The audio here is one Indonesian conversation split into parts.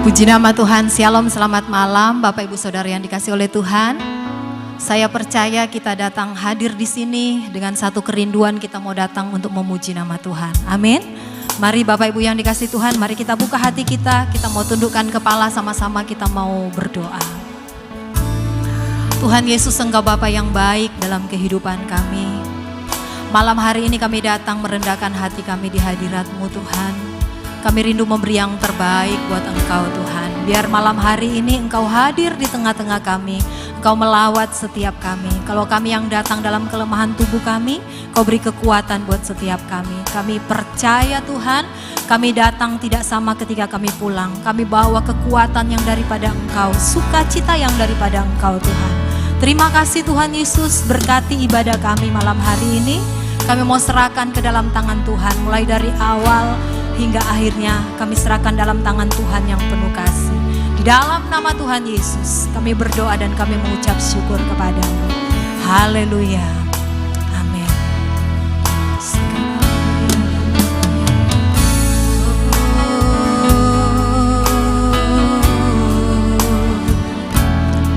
Puji nama Tuhan, Shalom, selamat malam Bapak Ibu Saudara yang dikasihi oleh Tuhan. Saya percaya kita datang hadir di sini dengan satu kerinduan, kita mau datang untuk memuji nama Tuhan. Amin. Mari Bapak Ibu yang dikasihi Tuhan, mari kita buka hati kita mau tundukkan kepala sama-sama, kita mau berdoa. Tuhan Yesus, Engkau Bapa yang baik dalam kehidupan kami. Malam hari ini kami datang merendahkan hati kami di hadirat-Mu Tuhan. Kami rindu memberi yang terbaik buat Engkau Tuhan. Biar malam hari ini Engkau hadir di tengah-tengah kami. Engkau melawat setiap kami. Kalau kami yang datang dalam kelemahan tubuh kami, Kau beri kekuatan buat setiap kami. Kami percaya Tuhan, kami datang tidak sama ketika kami pulang. Kami bawa kekuatan yang daripada Engkau, sukacita yang daripada Engkau Tuhan. Terima kasih Tuhan Yesus, berkati ibadah kami malam hari ini. Kami mau serahkan ke dalam tangan Tuhan, mulai dari awal hingga akhirnya kami serahkan dalam tangan Tuhan yang penuh kasih. Di dalam nama Tuhan Yesus kami berdoa dan kami mengucap syukur kepada-Mu. Haleluya. Amin.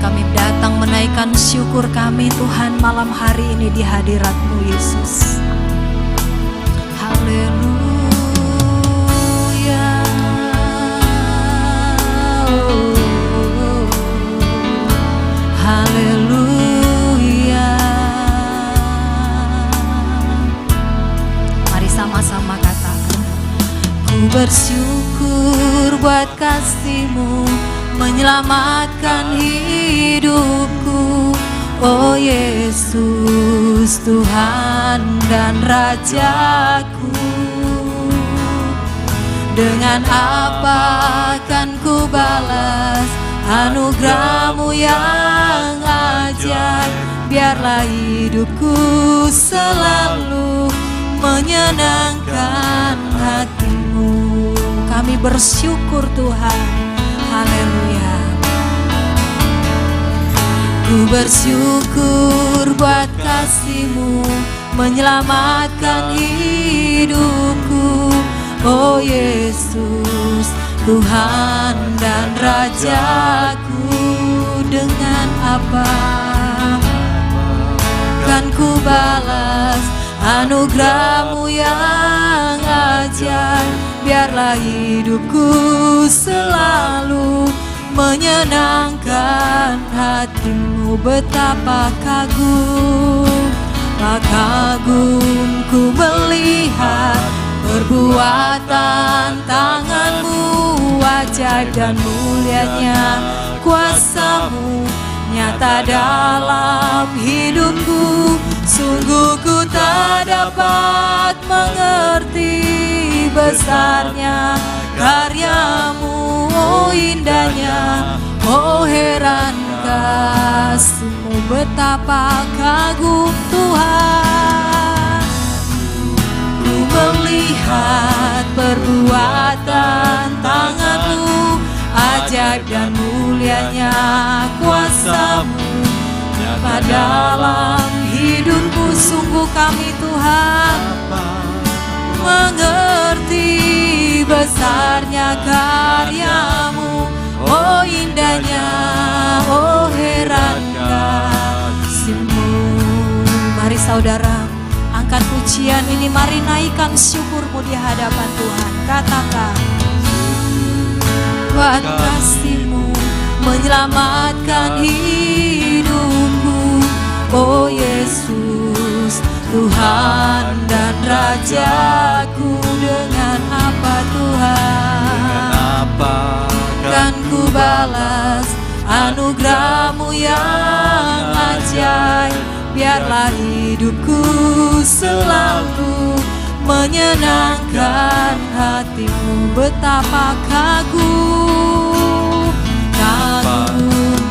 Kami datang menaikkan syukur kami Tuhan malam hari ini di hadirat-Mu Yesus. Haleluya. Haleluya. Mari sama-sama katakan, ku bersyukur buat kasih-Mu menyelamatkan hidupku. Oh Yesus, Tuhan dan Rajaku. Dengan apa akan ku balas anugerah-Mu yang ajaib. Biarlah hidupku selalu menyenangkan hati-Mu. Kami bersyukur Tuhan. Haleluya. Ku bersyukur buat kasih-Mu menyelamatkan hidupku. Oh Yesus, Tuhan dan Rajaku. Dengan apa kan ku balas anugerah-Mu yang ajaib. Biarlah hidupku selalu menyenangkan hati-Mu. Betapa kagum ku melihat perbuatan tangan-Mu, ajaib dan mulianya kuasa-Mu nyata dalam hidupku. Sungguh ku tak dapat mengerti besarnya karya-Mu, oh indahnya, oh heran kasih-Mu. Betapa kagum Tuhan, ku melihat perbuatan tangan-Mu, ajaib dan mulianya kuasa-Mu nyata dalam hidupku. Sungguh kami Tuhan mengerti besarnya karya-Mu, oh indahnya, oh heran kasih-Mu. Mari saudara, angkat pujian ini, mari naikkan syukur-Mu di hadapan Tuhan. Katakan, buat kasih-Mu menyelamatkan hidupku. Oh Yesus, Tuhan dan Rajaku. Dengan apa Tuhan kan ku balas anugerah-Mu yang ajaib. Biarlah hidupku selalu menyenangkan hati-Mu. Betapa kagum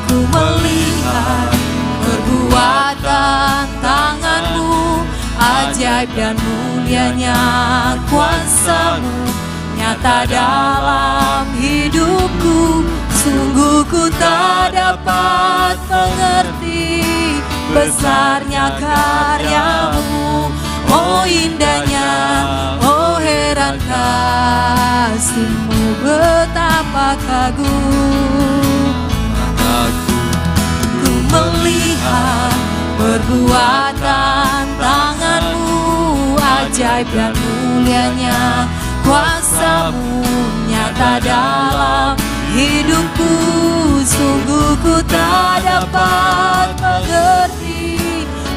ku melihat perbuatan tangan-Mu, ajaib dan mulianya kuasa-Mu nyata dalam hidupku. Sungguh ku tak dapat mengerti besarnya karya-Mu, oh indahnya, oh heran kasih-Mu. Betapa betapa kagum. Ku melihat perbuatan tangan-Mu, ajaib dan mulianya kuasa-Mu nyata dalam hidupku. Sungguh ku tak dapat mengerti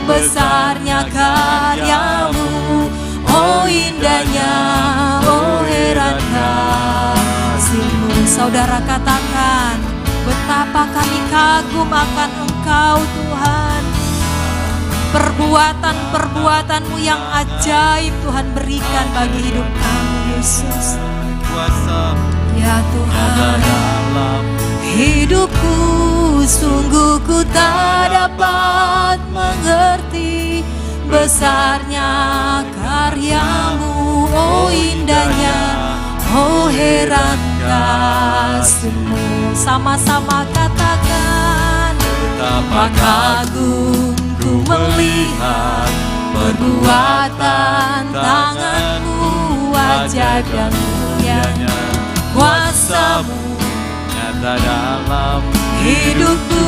besarnya karya-Mu. Oh indahnya, oh heran kasih-Mu. Saudara katakan, betapa kami kagum akan Engkau Tuhan. Perbuatan-perbuatan-Mu yang ajaib Tuhan berikan bagi hidup kami Yesus. Ya Tuhan, hidupku sungguh ku tak dapat mengerti besarnya karya-Mu. Oh indahnya, oh heran kasih-Mu. Sama-sama katakan, betapa kagum ku melihat perbuatan tangan-Mu, ajaib dan mulianya kuasa-Mu nyata dalam hidupku.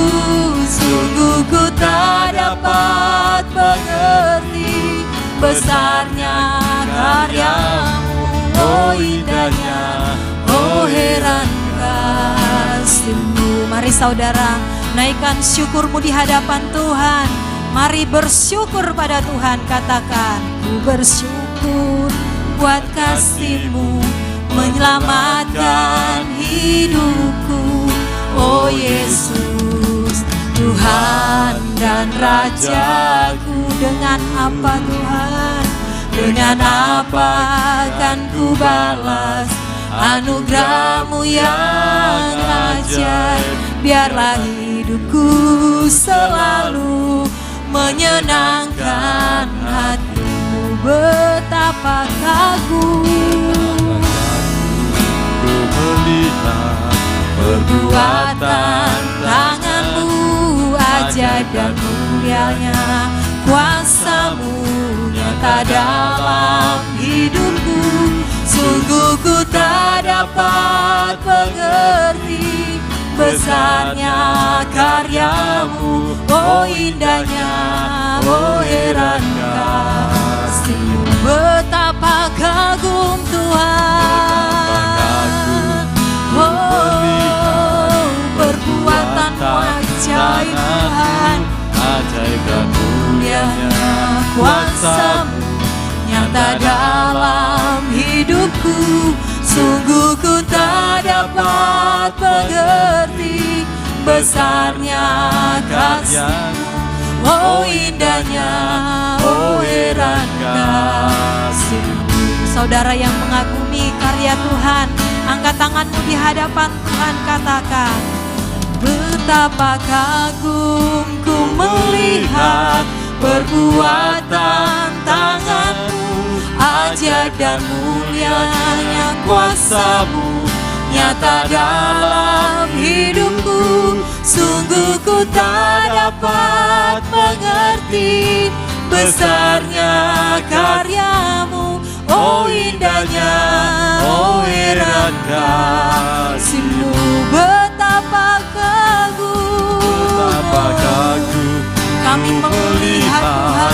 Sungguh ku tak dapat mengerti besarnya karya-Mu. Oh indahnya, oh heran kasih-Mu. Mari saudara, naikkan syukur-Mu di hadapan Tuhan. Mari bersyukur pada Tuhan. Katakan, ku bersyukur buat kasih-Mu menyelamatkan hidupku. Oh Yesus, Tuhan dan Rajaku. Dengan apa Tuhan? Dengan apa akan ku balas anugerah-Mu yang ajaib? Biarlah hidupku selalu menyenangkan hati-Mu. Betapa kagum ku melihat perbuatan tangan-Mu, ajaib dan mulianya kuasa-Mu nyata dalam hidupku. Sungguh ku tak dapat mengerti besarnya karya-Mu. Oh indahnya, oh heran kasih-Mu. Betapa kagum Tuhan. Oh perbuatan-Mu ajaib Tuhan, ajaib dan mulianya kuasa-Mu nyata dalam hidupku. Sungguh ku tak dapat mengerti besarnya kasih-Mu. Oh indahnya, oh heran kasih-Mu. Saudara yang mengagumi karya Tuhan, angkat tanganmu di hadapan Tuhan, katakan, betapa kagum ku melihat perbuatan tangan-Mu, ajaib dan mulianya kuasa-Mu nyata dalam hidupku. Sungguh ku tak dapat mengerti besarnya karya-Mu. Oh indahnya, oh heran kasih-Mu. Betapa kagum kami melihat Tuhan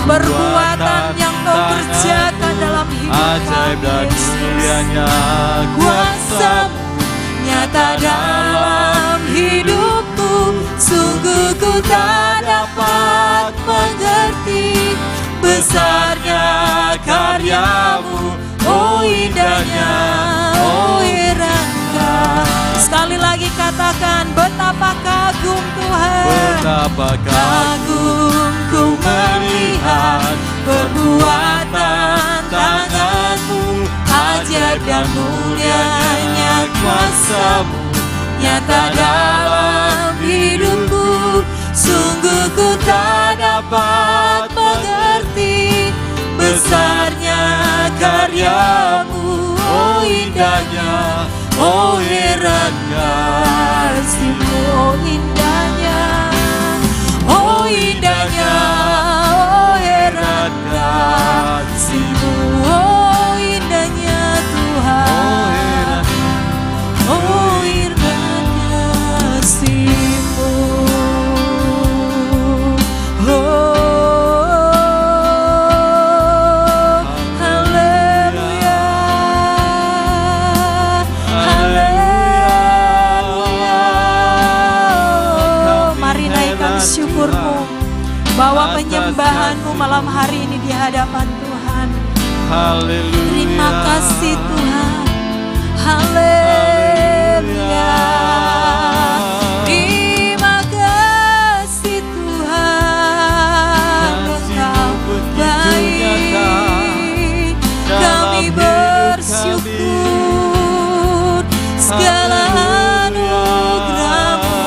perbuatan yang Kau kerjakan dalam hidup ajaib dan mulianya kuasa-Mu nyata dalam hidupku. Sungguh ku tak dapat mengerti besarnya karya-Mu. Oh indahnya, oh heran. Sekali lagi katakan, betapa kagum Tuhan. Betapa kagum ku melihat perbuatan tangan-Mu, ajaib dan mulianya kuasa-Mu nyata dalam hidupku. Sungguh ku tak dapat mengerti besarnya karya-Mu. Oh indahnya, oh heran kasih-Mu. Oh indahnya, oh indahnya, oh heran kasih-Mu. Oh indahnya Tuhan, oh bawa penyembahan-Mu malam hari ini di hadapan Tuhan. Haleluya. Terima kasih Tuhan. Haleluya. Terima kasih Tuhan. Engkau baik. Kami bersyukur segala anugerah-Mu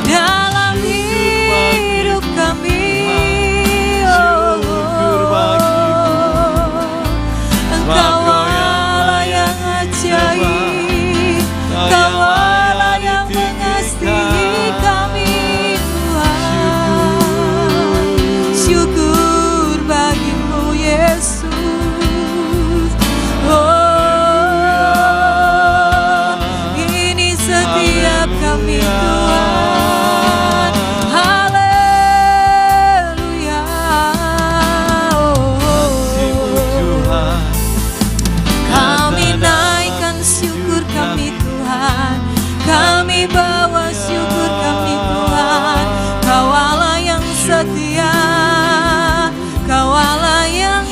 dalam hidup kami. Engkau Allah yang ajaib, Engkau Allah yang mengasihi kami Tuhan. Syukur bagi-Mu Yesus. Ini setiap kami Tuhan. Haleluya. Kami naikkan syukur kami Tuhan. Kami bawa syukur kami Tuhan. Kau Allah yang setia, Kau Allah yang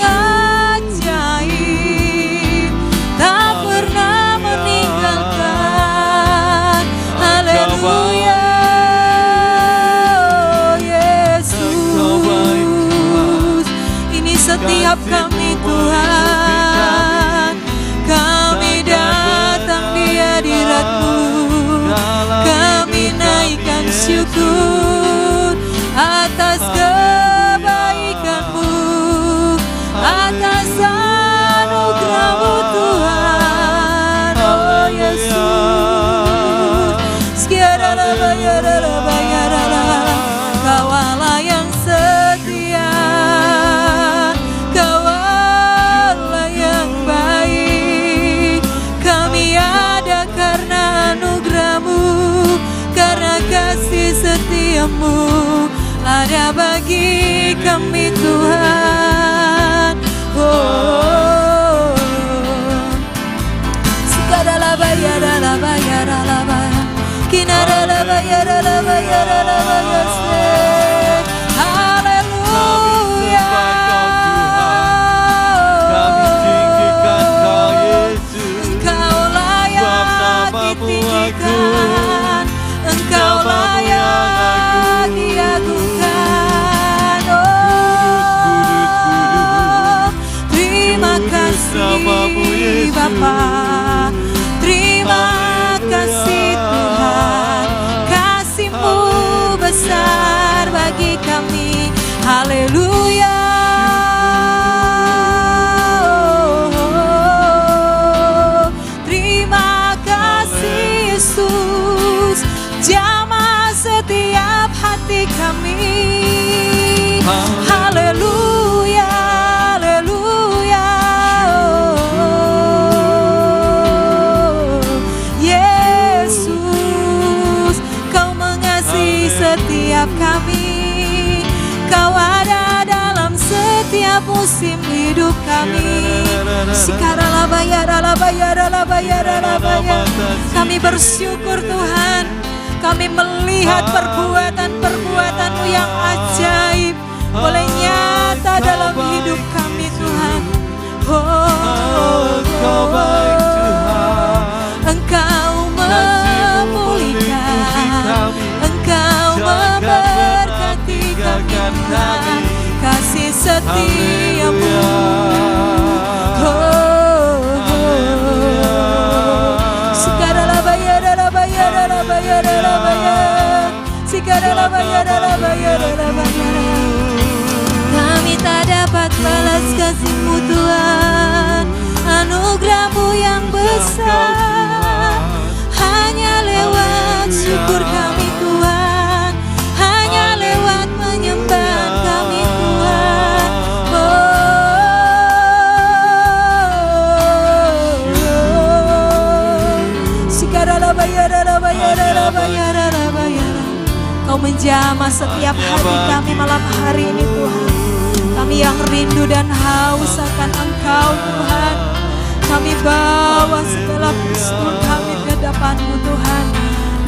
ajaib, tak pernah meninggalkan. Haleluya. Yesus, ini setiap kami Tuhan. Kami datang di hadirat-Mu, kami naikkan syukur atas kebaikan-Mu, atas anugerah-Mu Tuhan. Oh Yesus, Kau Allah yang setia, Kau Allah yang baik. Kami ada karena anugerah-Mu, karena kasih setia-Mu ada bagi kami Tuhan. Oh, sekadala bayara kinara bayara haleluya. Kami tinggikan Kau Yesus. Engkau layak ditinggikan, Engkau layak diagungkan. Oh, terima kasih Bapa, terima kasih Tuhan. Kasih-Mu besar bagi kami. Haleluya. Terima kasih Yesus, jamah setiap hati kami. Haleluya, haleluya. Yesus, Kau mengasihi setiap kami. Kau ada dalam setiap musim hidup kami. Kami bersyukur Tuhan. Kami melihat perbuatan-perbuatan-Mu yang ajaib boleh nyata dalam hidup kami Tuhan. Oh, Kau baik Tuhan. Engkau memulihkan, Engkau memberkati kami Tuhan. Kasih setia-Mu. Kami tak dapat balas kasih-Mu Tuhan, anugerah-Mu yang besar. Hanya lewat syukur kami Tuhan, hanya lewat penyembahan kami Tuhan. Kau menjamah setiap hati kami malam hari ini Tuhan. Kami yang rindu dan haus akan Engkau Tuhan. Kami bawa segala pistol kami ke hadapan-Mu Tuhan.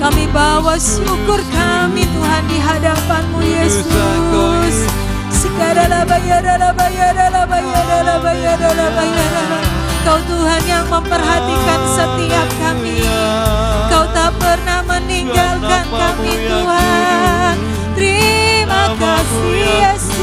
Kami bawa syukur kami Tuhan di hadapan-Mu Yesus. Kau Tuhan yang memperhatikan setiap kami. Kau tak pernah meninggalkan kami Tuhan. Terima kasih Yesus.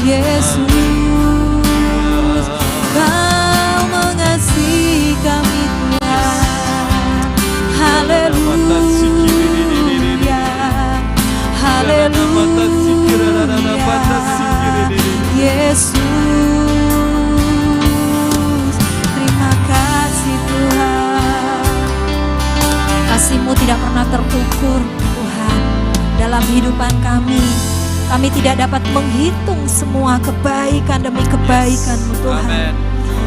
Yesus, Kau mengasihi kami Tuhan. Haleluya, haleluya. Yesus, terima kasih Tuhan. Kasih-Mu tidak pernah terukur Tuhan dalam kehidupan kami. Kami tidak dapat menghitung semua kebaikan demi kebaikan-Mu Tuhan. Amen.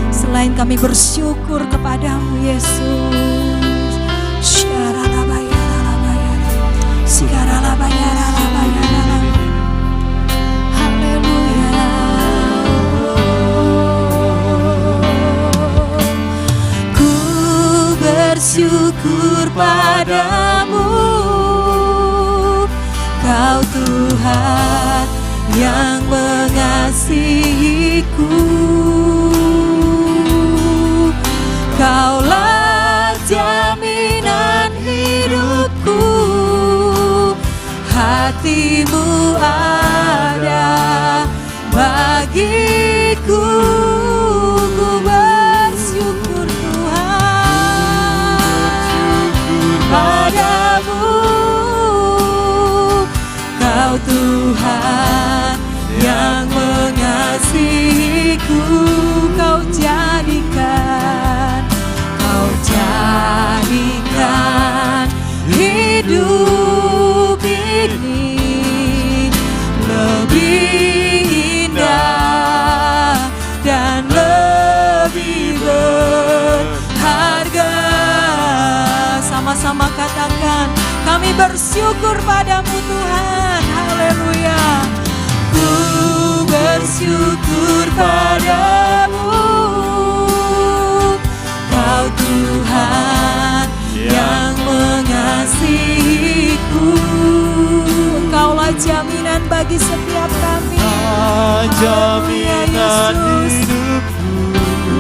Selain kami bersyukur kepadamu Yesus. Haleluya. Ku bersyukur padamu, Kau Tuhan yang mengasihiku. Kaulah jaminan hidupku, hati-Mu ada bagiku. Ku bersyukur Tuhan padamu, Kau Tuhan yang mengasihiku. Kau jadikan hidup ini lebih indah dan lebih berharga. Sama-sama katakan, kami bersyukur padamu Tuhan. Haleluya. Ku bersyukur padamu, Kau Tuhan yang mengasihiku. Engkaulah jaminan bagi setiap kami. Jaminan hidupku,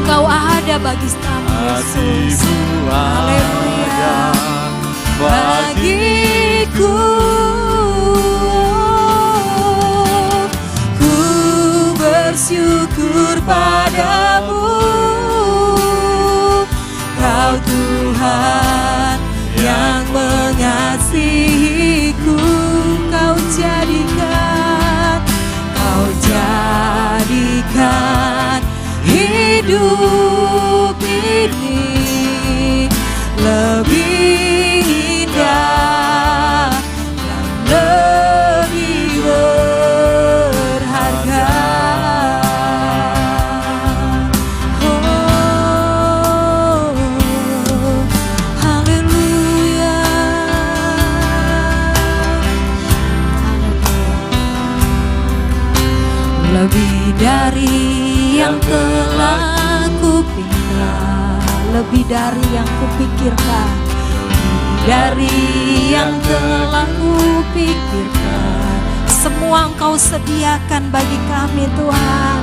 Engkau ada bagi setiap Yesus. hati-Mu Haleluya. ada Bagiku, ku bersyukur padamu, Kau Tuhan yang mengasihiku. Kau jadikan hidup ini lebih indah dan lebih berharga. Oh, haleluya. Lebih dari yang telah kupikirkan, lebih dari yang kupikirkan, dari yang telah kupikirkan. Semua Engkau sediakan bagi kami Tuhan.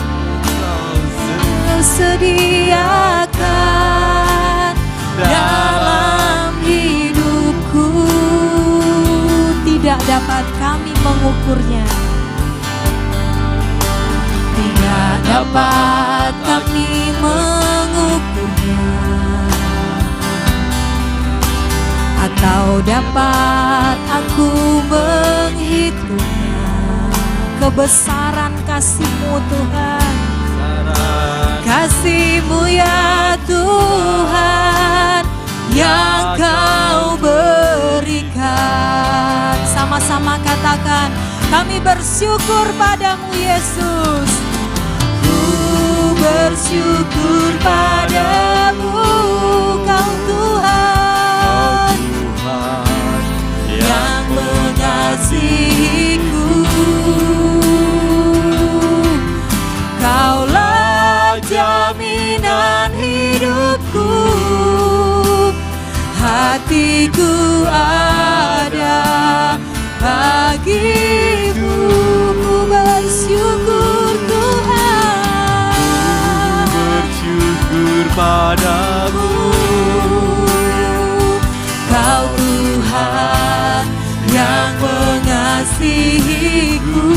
Engkau sediakan dalam hidupku, tidak dapat kami mengukurnya. Tidak dapat kami mengukurnya, atau dapat aku menghitungnya. Kebesaran kasih-Mu Tuhan, kasih-Mu ya Tuhan yang Kau berikan. Sama-sama katakan, kami bersyukur padamu Yesus. Ku bersyukur padamu, Kau Tuhan yang mengasihi mengasihiku. Kaulah jaminan hidupku, hatiku ada bagimu. Ku bersyukur Tuhan, bersyukur padamu. Kau Tuhan yang mengasihiku.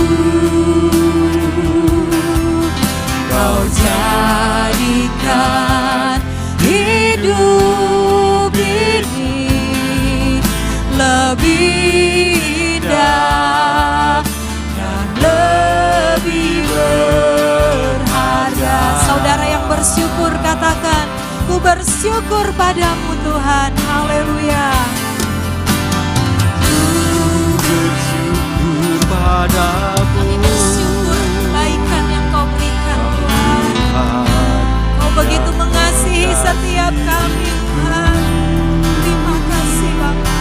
Kau jadikan hidup ini lebih indah dan lebih berharga. Saudara yang bersyukur katakan, ku bersyukur padamu Tuhan. Haleluya. Ku bersyukur padamu. Kami bersyukur kebaikan yang kau berikan Tuhan. Kau begitu mengasihi setiap kami Tuhan. Terima kasih Bapa.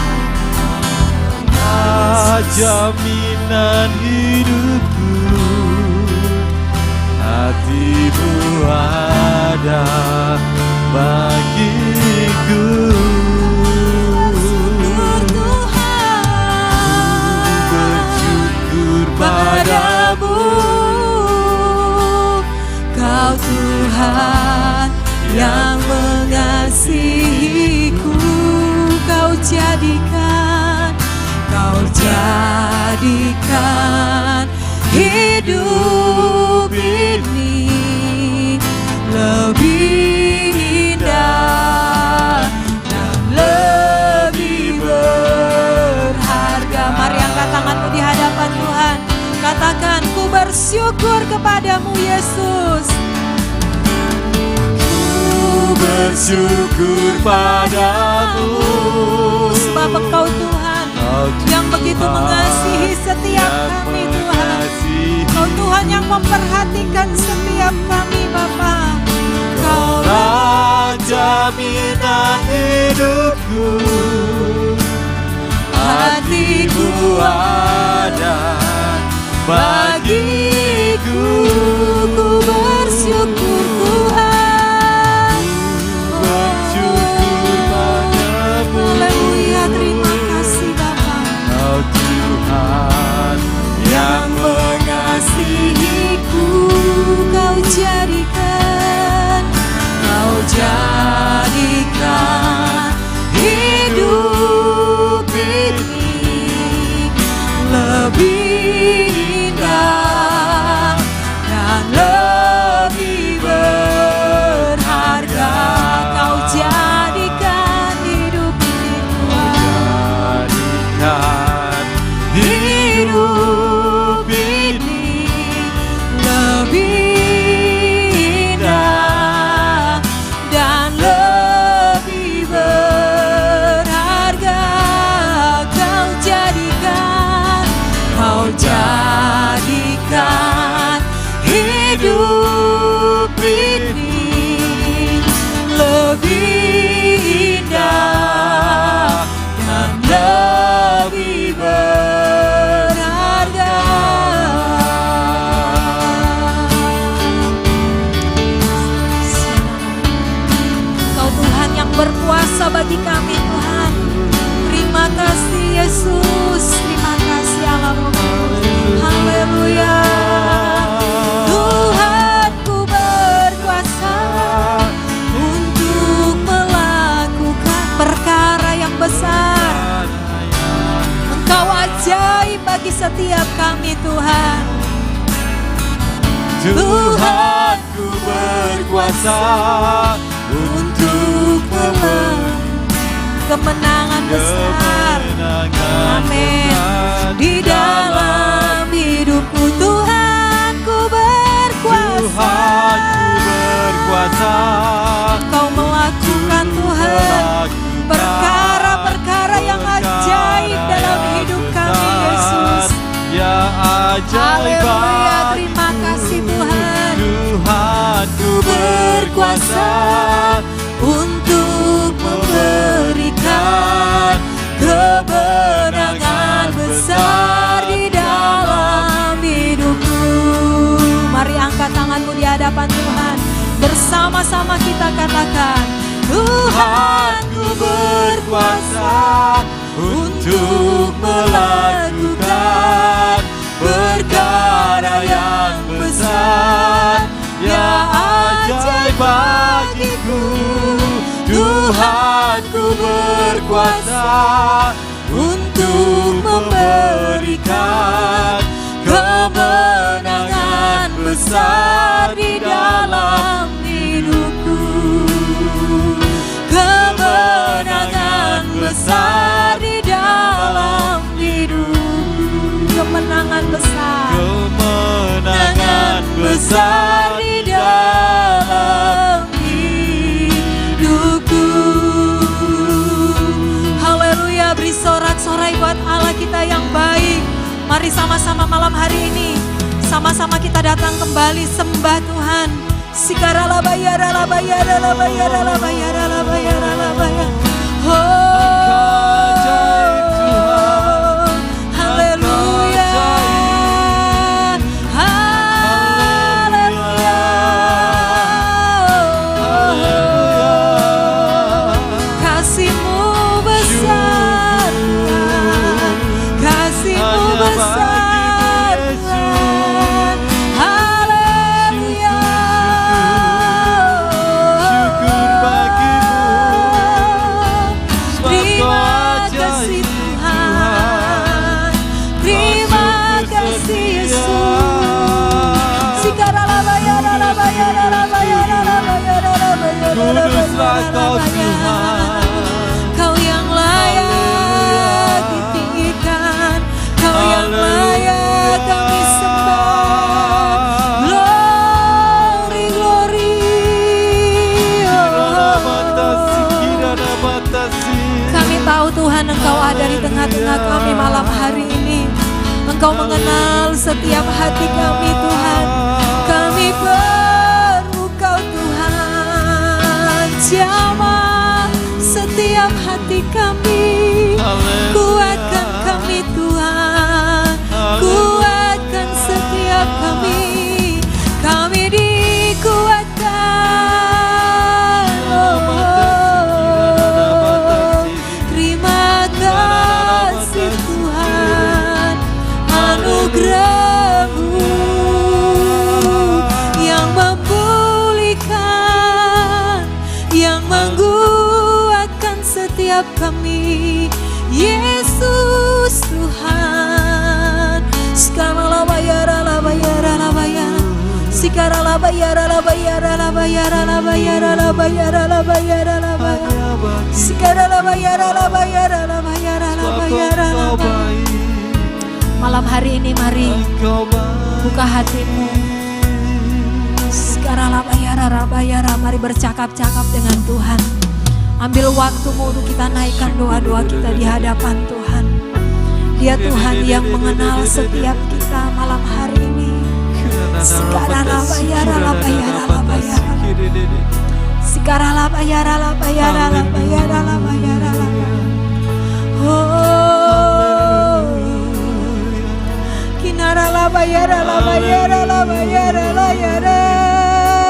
Jaminan hidupku, hatimu ada bagiku. Bersyukur padamu. Kau Tuhan yang mengasihiku. Kau jadikan hidup ini lebih indah dan lebih berharga. Mari angkat tanganmu di hadapan Tuhan. Katakan, ku bersyukur kepadamu Yesus. Ku bersyukur padamu. Sebab Engkau Tuhan yang begitu mengasihi setiap kami Tuhan. Kau Tuhan yang memperhatikan setiap kami Bapa. Kaulah jaminan hidupku, hatiku ada bagiku. Ku bersyukur Tuhan. Bersyukur padamu. Haleluya, terima kasih Bapa. Kau Tuhan yang Mengasihiku, kau jadikan hidup ini lebih indah dan lebih berharga. Kau jadikan hidup ini Tuhan. jadikan Hidup ini lebih indah dan lebih berharga. Kau jadikan hidup ini lebih indah dan lebih berharga. Kau Tuhan yang berkuasa bagi kami Tuhan. Terima kasih Yesus. Terima kasih Allah. Haleluya. Tuhanku berkuasa untuk melakukan perkara yang besar. Engkau ajaib bagi setiap kami Tuhan. Tuhanku berkuasa untuk kemenangan besar. Amin. Di dalam hidupku Tuhanku berkuasa. Tuhanku berkuasa. Kau melakukan Tuhan perkara-perkara yang ajaib dalam hidup kami Yesus. Ya ajaib. Haleluya, terima kasih Tuhan. Tuhanku berkuasa Untuk memberikan kemenangan besar. sama-sama kita katakan, Tuhanku berkuasa untuk melakukan perkara yang besar, ya ajaib bagiku. Tuhanku berkuasa untuk memberikan kemenangan besar di dalam hidupku. Kemenangan besar di dalam hidupku. Kemenangan besar. Kemenangan besar di dalam hidupku. Haleluya, beri sorak-sorai buat Allah kita yang baik. Mari sama-sama malam hari ini, sama-sama kita datang kembali sembah Tuhan. Sikara bayara la bayara la bayara la bayara la bayara la bayara. Haleluya. Haleluya. Kasih-Mu besar, kasih-Mu besar. Haleluya. Syukur bagimu. Terima kasih Tuhan, terima kasih Yesus. Sikara bayara la bayara la bayara la bayara la bayara la Kuduslah Kau bayara. Tuhan. Kau yang layak ditinggikan, Kau yang layak kami sembah. Glory, glory. Kami tahu Tuhan Engkau ada di tengah-tengah kami malam hari ini. Engkau mengenal setiap hati kami Tuhan. Kami perlu Kau Tuhan. Jamah setiap hati kami. Kuatkan kami Tuhan. Kuatkan setiap kami. Kami dikuatkan. Terima kasih Tuhan, anugerah-Mu yang memulihkan, yang menguatkan setiap kami. Yesus Tuhan. Sikara la bayara la bayara la bayara. Sikara la bayara la bayara la bayara la bayara la bayara la bayara la bayara. Sikara la bayara la bayara la bayara la bayara la bayara. Malam hari ini mari buka hatimu. Sekarang la bayara, mari bercakap-cakap dengan Tuhan. Ambil waktumu untuk kita naikkan doa-doa kita di hadapan Tuhan. Dia Tuhan yang mengenal setiap kita malam hari ini. Sekarang la bayara la bayara la bayara. Sekarang la bayara la bayara la bayara la bayara la bayara. Oh, kinara la bayara la bayara la bayara la bayara.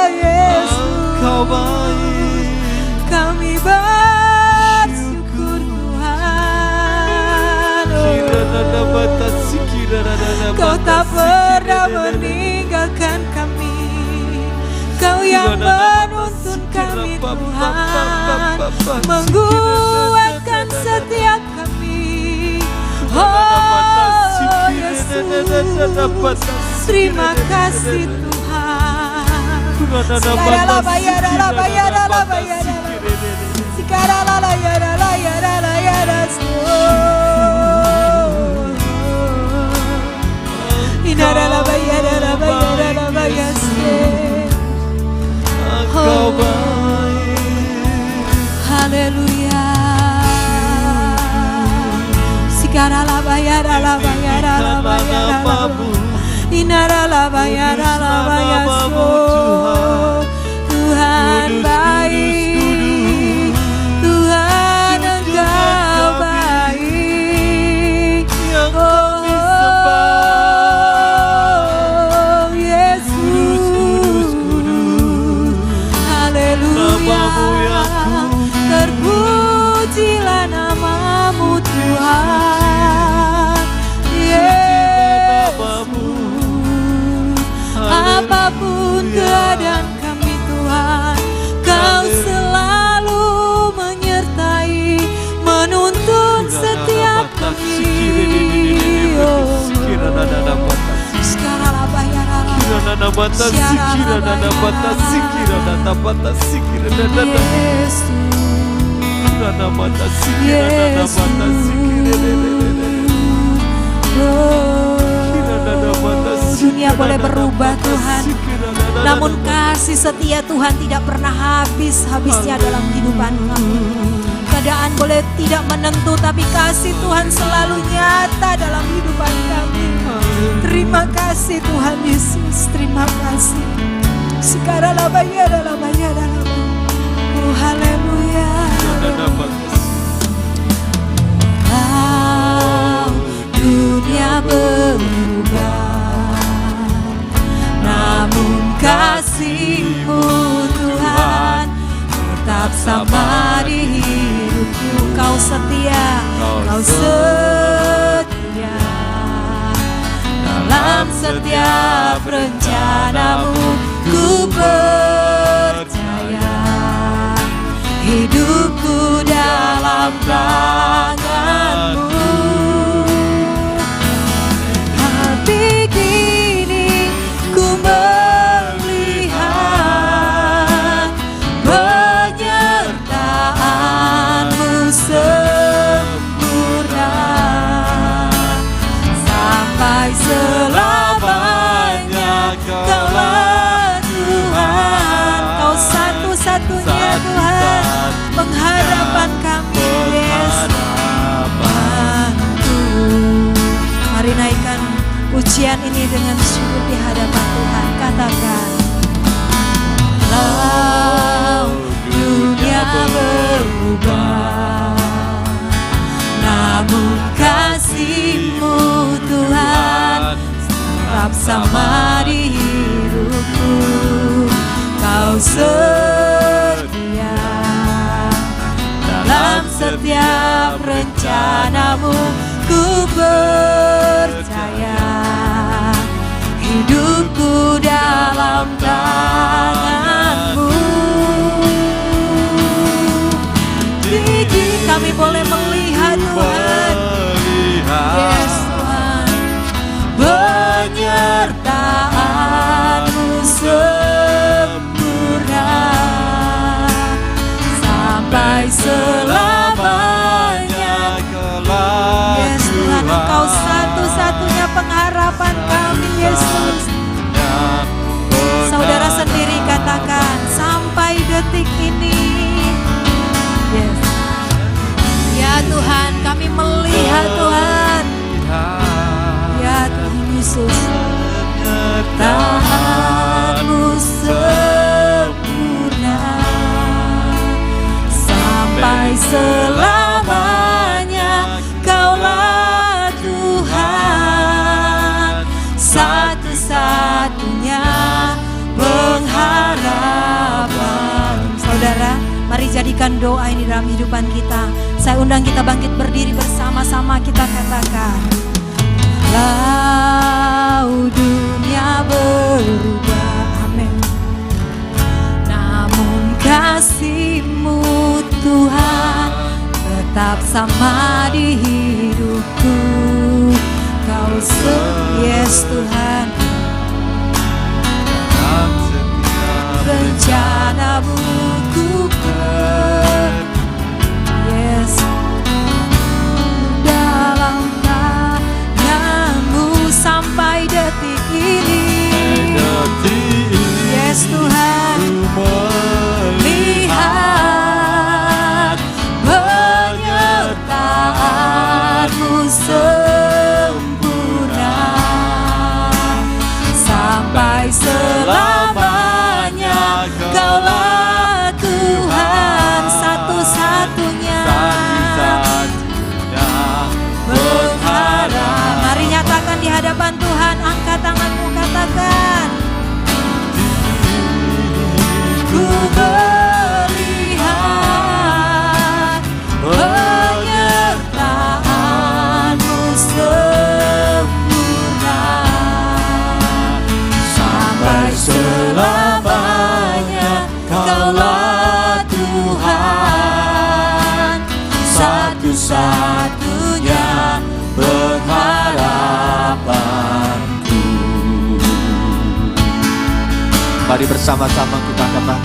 Yesus, Kau baik. kami bersyukur Tuhan. Kau tak pernah meninggalkan kami. Kau yang menuntun kami Tuhan, menguatkan setiap kami. Oh Yesus, terima kasih Tuhan. Sikara la bayara la bayara la bayara. Sikara la la yara la yara la yara. Inara la bayara la bayara la bayara. Kau baik. Haleluya. Sikara la bayara la bayara la bayara la. Inara la bayara la bayara. Tuhan baik, Tuhan Engkau baik. Oh Yesus, haleluya. bata sikira dada bata sikira dada bata sikira dada dada bata sikira dada bata sikira Dunia boleh berubah Tuhan, namun kasih setia Tuhan tidak pernah habis-habisnya dalam kehidupan kami. Keadaan boleh tidak menentu, tapi kasih Tuhan selalu nyata dalam kehidupan kami. Terima kasih Tuhan Yesus, terima kasih. Sekarang labanya dalam oh haleluya. Dunia berubah, namun kasih-Mu Tuhan tetap sama di hidupku. Kau setia, Kau setia dalam setiap rencana-Mu. Ku percaya hidupku dalam tangan-Mu. Selamanya Kaulah Tuhan, Kau satu-satunya Tuhan, pengharapan kami, Yesus. Mari naikkan pujian ini dengan syukur di hadapan Tuhan. Katakan, walau dunia berubah, namun kasih-Mu Tuhan tetap sama di hidupku. Kau setia dalam setiap rencana-Mu. Ku percaya hidupku dalam tangan-Mu. Gigi kami boleh melihat Tuhan, yes Tuhan, penyertaan-Mu sempurna sampai selamanya. Yes Tuhan, Engkau satu-satunya pengharapan kami, Yesus. Saudara sendiri katakan, sampai detik ini, yes. Ya Tuhan, kami melihat Tuhan, ya Tuhan Yesus, penyertaan-Mu sempurna sampai selamanya. Kaulah Tuhan, satu-satunya pengharapan. Saudara, mari jadikan doa ini dalam kehidupan kita. Saya undang kita bangkit berdiri bersama-sama, kita katakan, walau dunia berubah, amin, namun kasih-Mu Tuhan tetap sama di hidupku. Kau yes Tuhan, rencana-Mu ku yes dalam tangan-Mu sampai detik ini. Yes Tuhan, lihat penyertaan-Mu sempurna sampai selamanya. Kaulah Tuhan, satu-satunya berharap. Mari nyatakan di hadapan Tuhan, angkat tanganmu, katakan, ku melihat penyertaan-Mu sempurna sampai selamanya. Kaulah Tuhan, satu-satunya pengharapanku. Mari bersama-sama kita katakan.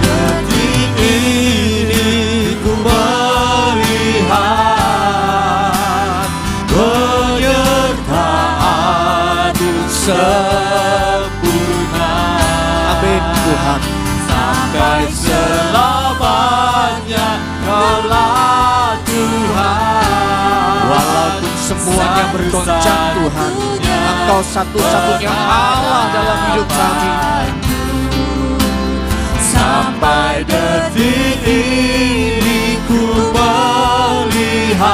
Detik ini ku melihat penyertaan-Mu sempurna. Amin Tuhan. Sampai selamanya Kaulah Tuhan. Walaupun semuanya bergoncang Tuhan, Engkau satu-satunya Allah dalam hidup kami. Sampai detik ini ku melihat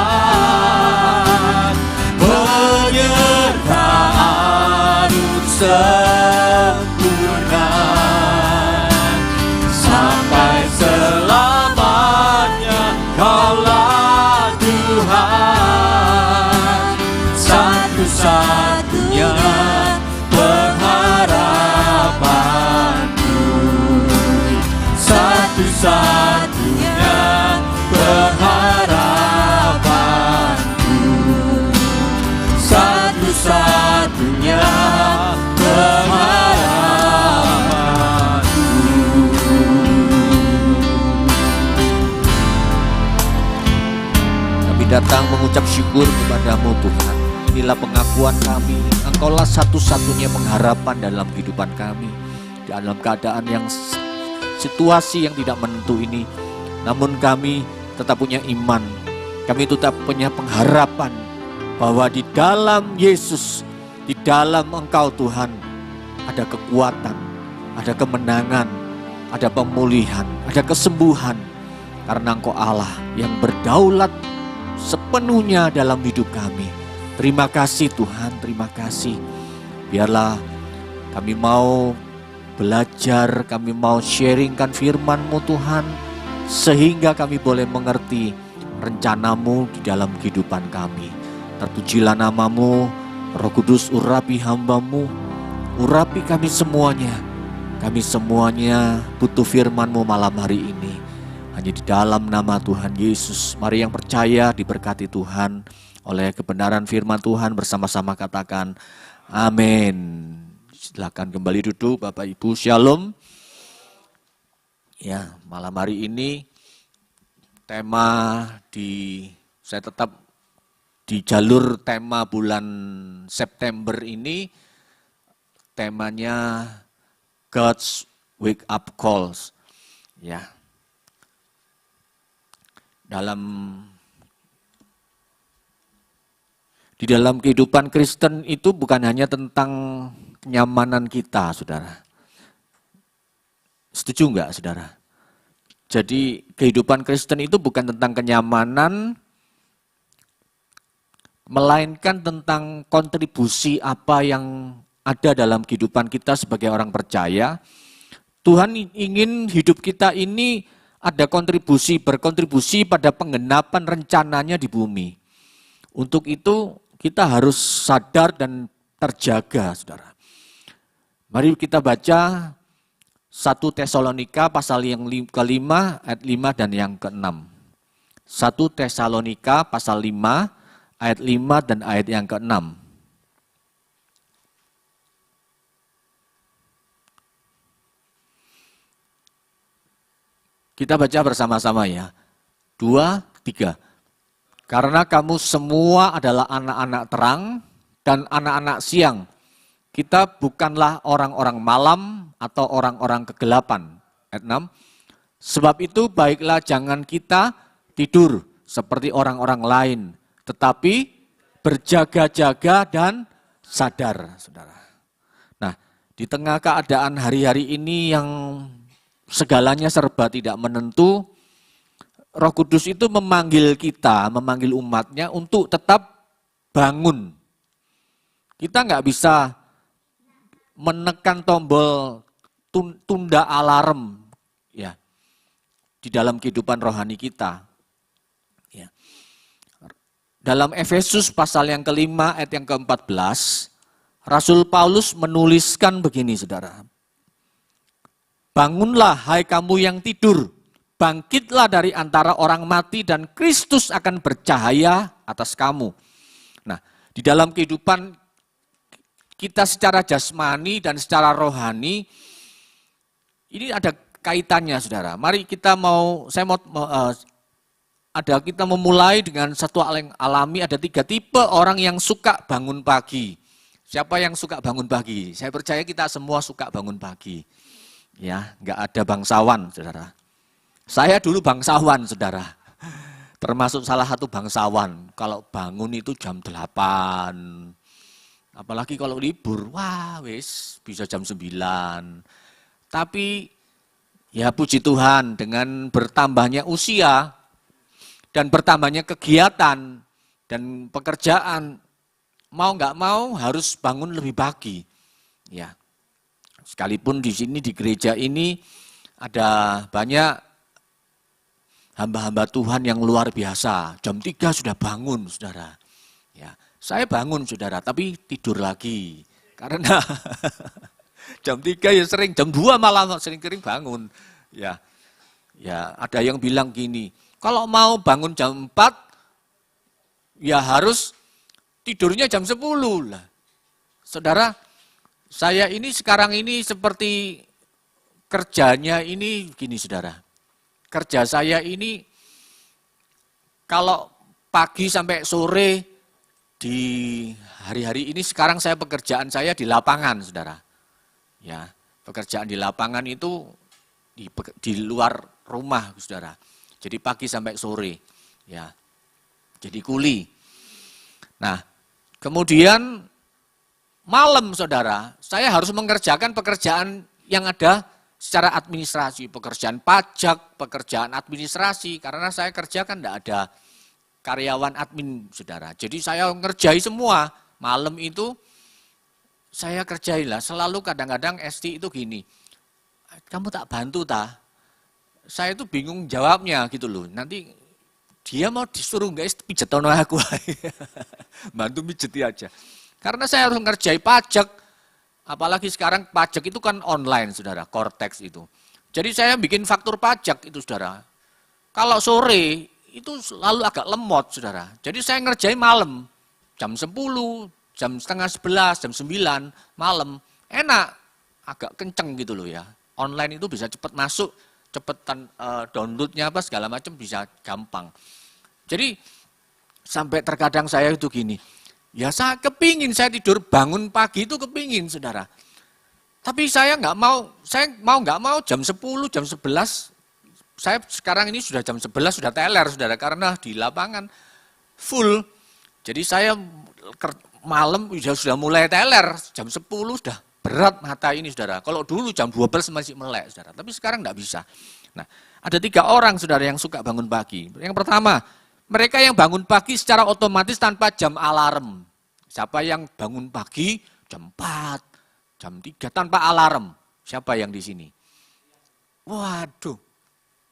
penyertaan-Mu sempurna. Sampai selamanya Kaulah Tuhan, satu-satunya pengharapanku, satu-satunya pengharapanku, satu-satunya pengharapanku. Kami datang mengucap syukur kepada-Mu Tuhan. Inilah pengakuan kami, Engkaulah satu-satunya pengharapan dalam kehidupan kami. Dalam keadaan yang situasi yang tidak menentu ini, namun kami tetap punya iman. Kami tetap punya pengharapan bahwa di dalam Yesus, di dalam Engkau Tuhan, ada kekuatan, ada kemenangan, ada pemulihan, ada kesembuhan. Karena Engkau Allah yang berdaulat sepenuhnya dalam hidup kami. Terima kasih Tuhan, terima kasih. Biarlah kami mau belajar, kami mau sharingkan firman-Mu Tuhan, sehingga kami boleh mengerti rencana-Mu di dalam kehidupan kami. Terpujilah nama-Mu, Roh Kudus, urapi hamba-Mu, urapi kami semuanya. Kami semuanya butuh firman-Mu malam hari ini. Hanya di dalam nama Tuhan Yesus, mari yang percaya diberkati Tuhan oleh kebenaran firman Tuhan, bersama-sama katakan amin. Silakan kembali duduk Bapak Ibu, Shalom. Ya, malam hari ini tema saya tetap di jalur tema bulan September ini, temanya God's Wake Up Calls. Ya. Di dalam kehidupan Kristen itu bukan hanya tentang kenyamanan kita, saudara. Setuju enggak, saudara? Jadi kehidupan Kristen itu bukan tentang kenyamanan, melainkan tentang kontribusi apa yang ada dalam kehidupan kita sebagai orang percaya. Tuhan ingin hidup kita ini ada berkontribusi pada penggenapan rencananya di bumi. Untuk itu kita harus sadar dan terjaga, saudara. Mari kita baca 1 Tesalonika pasal yang ke-5 ayat 5 dan yang ke-6. 1 Tesalonika pasal 5 ayat 5 dan ayat yang ke-6. Kita baca bersama-sama ya. 2, 3. Karena kamu semua adalah anak-anak terang dan anak-anak siang. Kita bukanlah orang-orang malam atau orang-orang kegelapan. Ayat 6. Sebab itu baiklah jangan kita tidur seperti orang-orang lain, tetapi berjaga-jaga dan sadar, saudara. Nah, di tengah keadaan hari-hari ini yang segalanya serba tidak menentu, Roh Kudus itu memanggil kita, memanggil umatnya untuk tetap bangun. Kita nggak bisa menekan tombol tunda alarm ya di dalam kehidupan rohani kita. Ya. Dalam Efesus pasal yang ke-5 ayat yang ke-14, Rasul Paulus menuliskan begini, saudara. Bangunlah hai kamu yang tidur, bangkitlah dari antara orang mati dan Kristus akan bercahaya atas kamu. Nah, di dalam kehidupan kita secara jasmani dan secara rohani, ini ada kaitannya, saudara. Mari kita kita memulai dengan satu hal yang alami. Ada 3 tipe orang yang suka bangun pagi. Siapa yang suka bangun pagi? Saya percaya kita semua suka bangun pagi. Ya, nggak ada bangsawan, saudara. Saya dulu bangsawan, saudara. Termasuk salah satu bangsawan. Kalau bangun itu jam 8. Apalagi kalau libur, wah wis bisa jam 9. Tapi ya puji Tuhan, dengan bertambahnya usia dan bertambahnya kegiatan dan pekerjaan, mau nggak mau harus bangun lebih pagi. Ya, sekalipun di sini di gereja ini ada banyak hamba-hamba Tuhan yang luar biasa. Jam 3 sudah bangun, saudara. Ya, saya bangun, saudara, tapi tidur lagi karena jam 3 ya sering, jam 2 malah sering bangun. Ya, ada yang bilang gini, kalau mau bangun jam 4, ya harus tidurnya jam 10 lah. Saudara, saya ini sekarang ini seperti kerjanya ini gini, saudara. Kerja saya ini kalau pagi sampai sore di hari-hari ini, sekarang pekerjaan saya di lapangan, saudara. Ya, pekerjaan di lapangan itu di luar rumah, saudara. Jadi pagi sampai sore, ya. Jadi kuli. Nah, kemudian malam, saudara, saya harus mengerjakan pekerjaan yang ada secara administrasi, pekerjaan pajak, pekerjaan administrasi, karena saya kerjakan tidak ada karyawan admin, saudara. Jadi saya ngerjai semua. Malam itu saya kerjailah. Selalu kadang-kadang Esti itu gini, kamu tak bantu tak? Saya itu bingung jawabnya gitu loh. Nanti dia mau disuruh guys pijet tono aku. Bantu pijeti aja. Karena saya harus ngerjai pajak. Apalagi sekarang pajak itu kan online, saudara, Cortex itu. Jadi saya bikin faktur pajak itu, saudara. Kalau sore itu selalu agak lemot, saudara. Jadi saya ngerjain malam, jam 10, jam setengah 11, jam 9, malam. Enak, agak kenceng gitu loh ya. Online itu bisa cepat masuk, cepetan downloadnya apa segala macam bisa gampang. Jadi sampai terkadang saya itu gini, ya saya kepingin saya tidur bangun pagi itu kepingin, saudara. Tapi saya nggak mau jam 10, jam 11. Saya sekarang ini sudah jam 11 sudah teler, saudara, karena di lapangan full. Jadi saya malam sudah mulai teler, jam 10 sudah berat mata ini, saudara. Kalau dulu jam 12 masih melek, saudara. Tapi sekarang enggak bisa. Nah, ada 3 orang, saudara, yang suka bangun pagi. Yang pertama, mereka yang bangun pagi secara otomatis tanpa jam alarm. Siapa yang bangun pagi jam 4, jam 3 tanpa alarm? Siapa yang di sini? Waduh,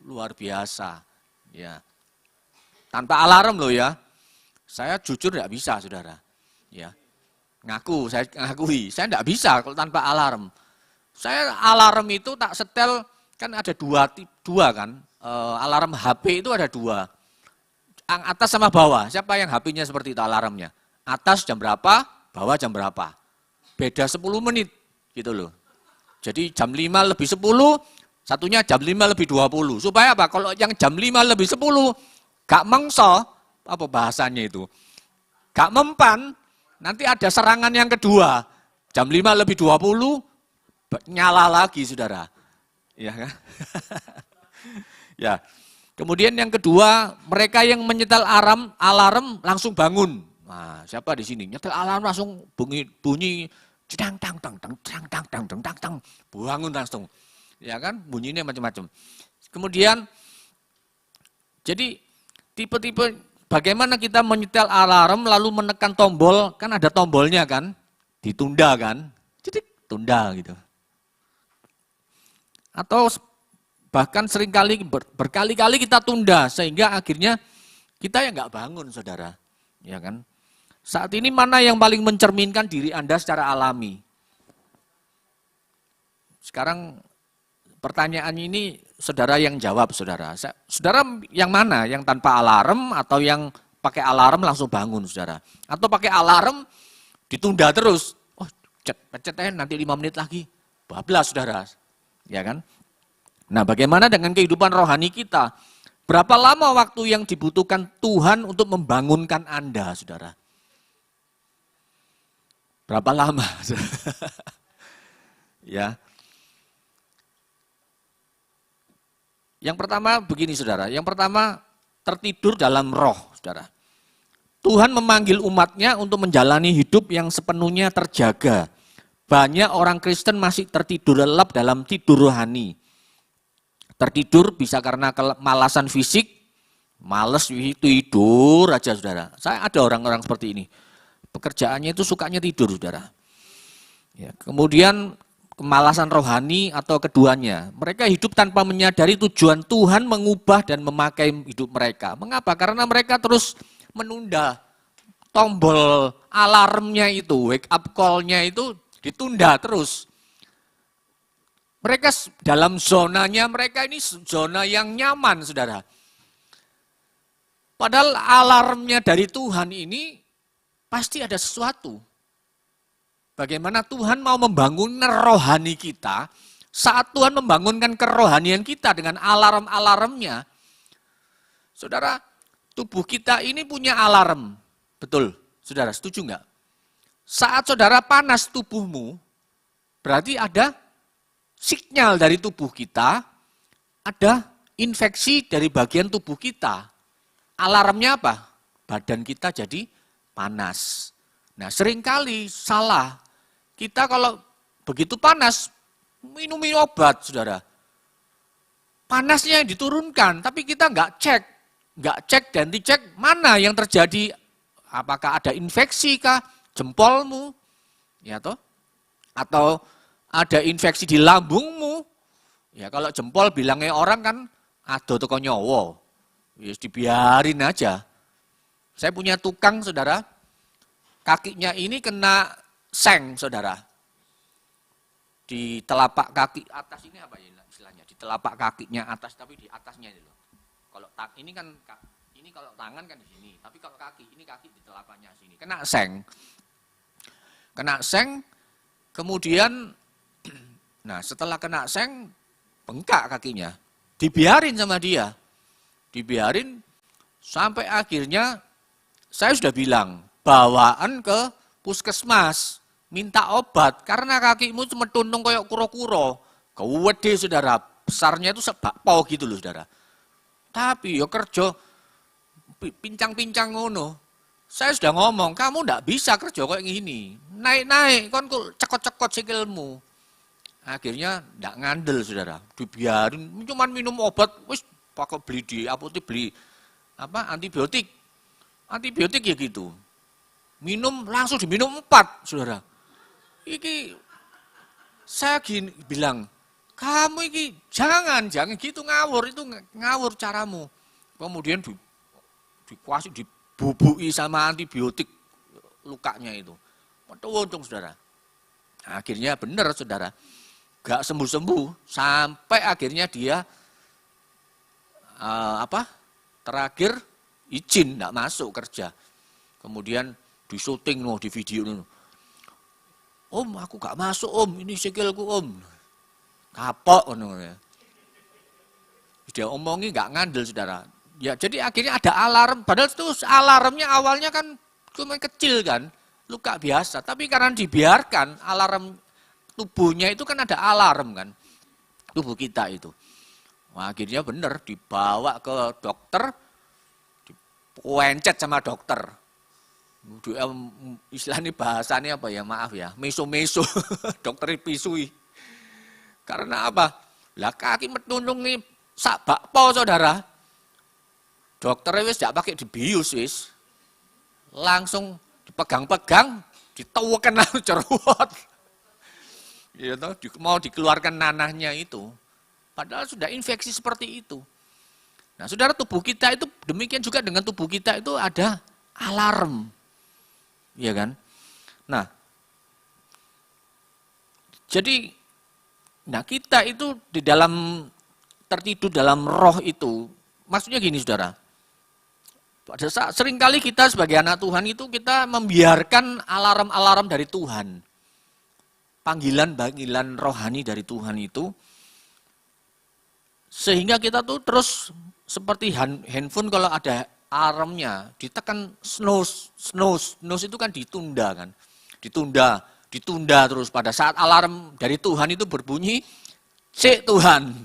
luar biasa. Ya, tanpa alarm loh ya. Saya jujur enggak bisa, saudara. Ya. Saya ngakui, saya enggak bisa kalau tanpa alarm. Saya alarm itu tak setel, kan ada dua kan, alarm HP itu ada 2. Yang atas sama bawah, siapa yang HP-nya seperti itu alarmnya? Atas jam berapa, bawah jam berapa. Beda 10 menit gitu loh. Jadi jam 5 lebih 10, satunya jam 5 lebih 20. Supaya apa? Kalau yang jam 5 lebih 10, gak mengso, apa bahasanya itu? Gak mempan, nanti ada serangan yang kedua, jam 5 lebih 20, nyala lagi, saudara. Ya kan? Ya. Kemudian yang kedua, mereka yang menyetel alarm langsung bangun. Nah, siapa di sini? Nyetel alarm langsung bunyi cedang tang tang tang tang tang tang tang tang tang, bangun langsung. Ya kan? Bunyinya macam-macam. Kemudian jadi tipe-tipe bagaimana kita menyetel alarm lalu menekan tombol, kan ada tombolnya kan, ditunda kan, titik, tunda gitu. Atau bahkan seringkali berkali-kali kita tunda sehingga akhirnya kita yang nggak bangun, saudara, ya kan? Saat ini mana yang paling mencerminkan diri Anda secara alami? Sekarang pertanyaan ini saudara yang jawab, saudara. Saudara yang mana? Yang tanpa alarm atau yang pakai alarm langsung bangun, saudara? Atau pakai alarm ditunda terus? Oh, Pencet nanti 5 menit lagi, bablas saudara. Ya kan? Nah, bagaimana dengan kehidupan rohani kita? Berapa lama waktu yang dibutuhkan Tuhan untuk membangunkan Anda, saudara? Berapa lama? Ya. Yang pertama begini, saudara. Yang pertama, tertidur dalam roh, saudara. Tuhan memanggil umatnya untuk menjalani hidup yang sepenuhnya terjaga. Banyak orang Kristen masih tertidur lelap dalam tidur rohani. Tertidur bisa karena kemalasan fisik, males tidur aja, saudara. Saya ada orang-orang seperti ini. Pekerjaannya itu sukanya tidur, saudara. Ya, kemudian kemalasan rohani atau keduanya. Mereka hidup tanpa menyadari tujuan Tuhan mengubah dan memakai hidup mereka. Mengapa? Karena mereka terus menunda tombol alarmnya itu, wake up call-nya itu ditunda terus. Mereka dalam zonanya mereka ini zona yang nyaman, saudara. Padahal alarmnya dari Tuhan ini pasti ada sesuatu. Bagaimana Tuhan mau membangun rohani kita, saat Tuhan membangunkan kerohanian kita dengan alarm-alarmnya. Saudara, tubuh kita ini punya alarm. Betul, saudara, setuju enggak? Saat saudara panas tubuhmu, berarti ada sinyal dari tubuh kita, ada infeksi dari bagian tubuh kita. Alarmnya apa? Badan kita jadi panas. Nah, seringkali salah. Kita kalau begitu panas, minum obat, saudara. Panasnya yang diturunkan, tapi kita nggak cek dan dicek mana yang terjadi. Apakah ada infeksi kah jempolmu, ya toh? Atau ada infeksi di lambungmu. Ya kalau jempol bilangnya orang kan ada toko nyowo. Ya dibiarin aja. Saya punya tukang, saudara. Kakinya ini kena seng, saudara. Di telapak kaki atas ini apa ya istilahnya? Di telapak kakinya atas, tapi di atasnya itu loh. Kalau ini kan ini kalau tangan kan di sini, tapi kalau kaki ini kaki di telapaknya sini. Kena seng. Kena seng, kemudian nah setelah kena seng, bengkak kakinya. Dibiarin sama dia. Dibiarin sampai akhirnya saya sudah bilang, bawaan ke puskesmas, minta obat. Karena kakimu cuma tuntung kayak kuro-kuro. Gede, saudara. Besarnya itu sebakpau gitu loh, saudara. Tapi ya kerja, pincang-pincang ngono. Saya sudah ngomong, kamu ndak bisa kerja kayak gini. Naik-naik, kon cekot-cekot sikilmu. Akhirnya enggak ngandel, saudara. Dibiarin, cuman minum obat, wis pakai beli di apotek beli antibiotik. Antibiotik ya gitu. Minum langsung diminum 4, saudara. Iki saya bilang, kamu iki jangan gitu ngawur, itu ngawur caramu. Kemudian dikuasai, dibubui sama antibiotik lukanya itu. Untung, saudara. Akhirnya benar, saudara. Gak sembuh-sembuh sampai akhirnya dia terakhir izin gak masuk kerja. Kemudian di syuting di video ini. Om, aku gak masuk om, ini sikilku om. Kapok ya. Dia omongi gak ngandel, saudara. Ya jadi akhirnya ada alarm, padahal itu alarmnya awalnya kan cuma kecil kan, luka biasa. Tapi karena dibiarkan alarm tubuhnya itu kan ada alarm kan, tubuh kita itu. Wah, akhirnya benar dibawa ke dokter, dipencet sama dokter. Istilahnya bahasanya apa ya, maaf ya, meso-meso, dokter pisui. Karena apa? Lah kaki metuntung nih sak bakpo, saudara. Dokter wis gak pakai dibius wis. Langsung dipegang-pegang, diteweken cerot. Ya toh, mau dikeluarkan nanahnya itu. Padahal sudah infeksi seperti itu. Nah, saudara, tubuh kita itu demikian juga dengan tubuh kita itu ada alarm. Iya kan? Nah, jadi kita itu di dalam tertidur dalam roh itu, maksudnya gini, saudara. Pada saat seringkali kita sebagai anak Tuhan itu kita membiarkan alarm-alarm dari Tuhan. panggilan-panggilan rohani dari Tuhan itu, sehingga kita tuh terus seperti handphone kalau ada alarmnya, ditekan snooze, snooze, snooze itu kan ditunda kan, ditunda terus. Pada saat alarm dari Tuhan itu berbunyi, cek Tuhan,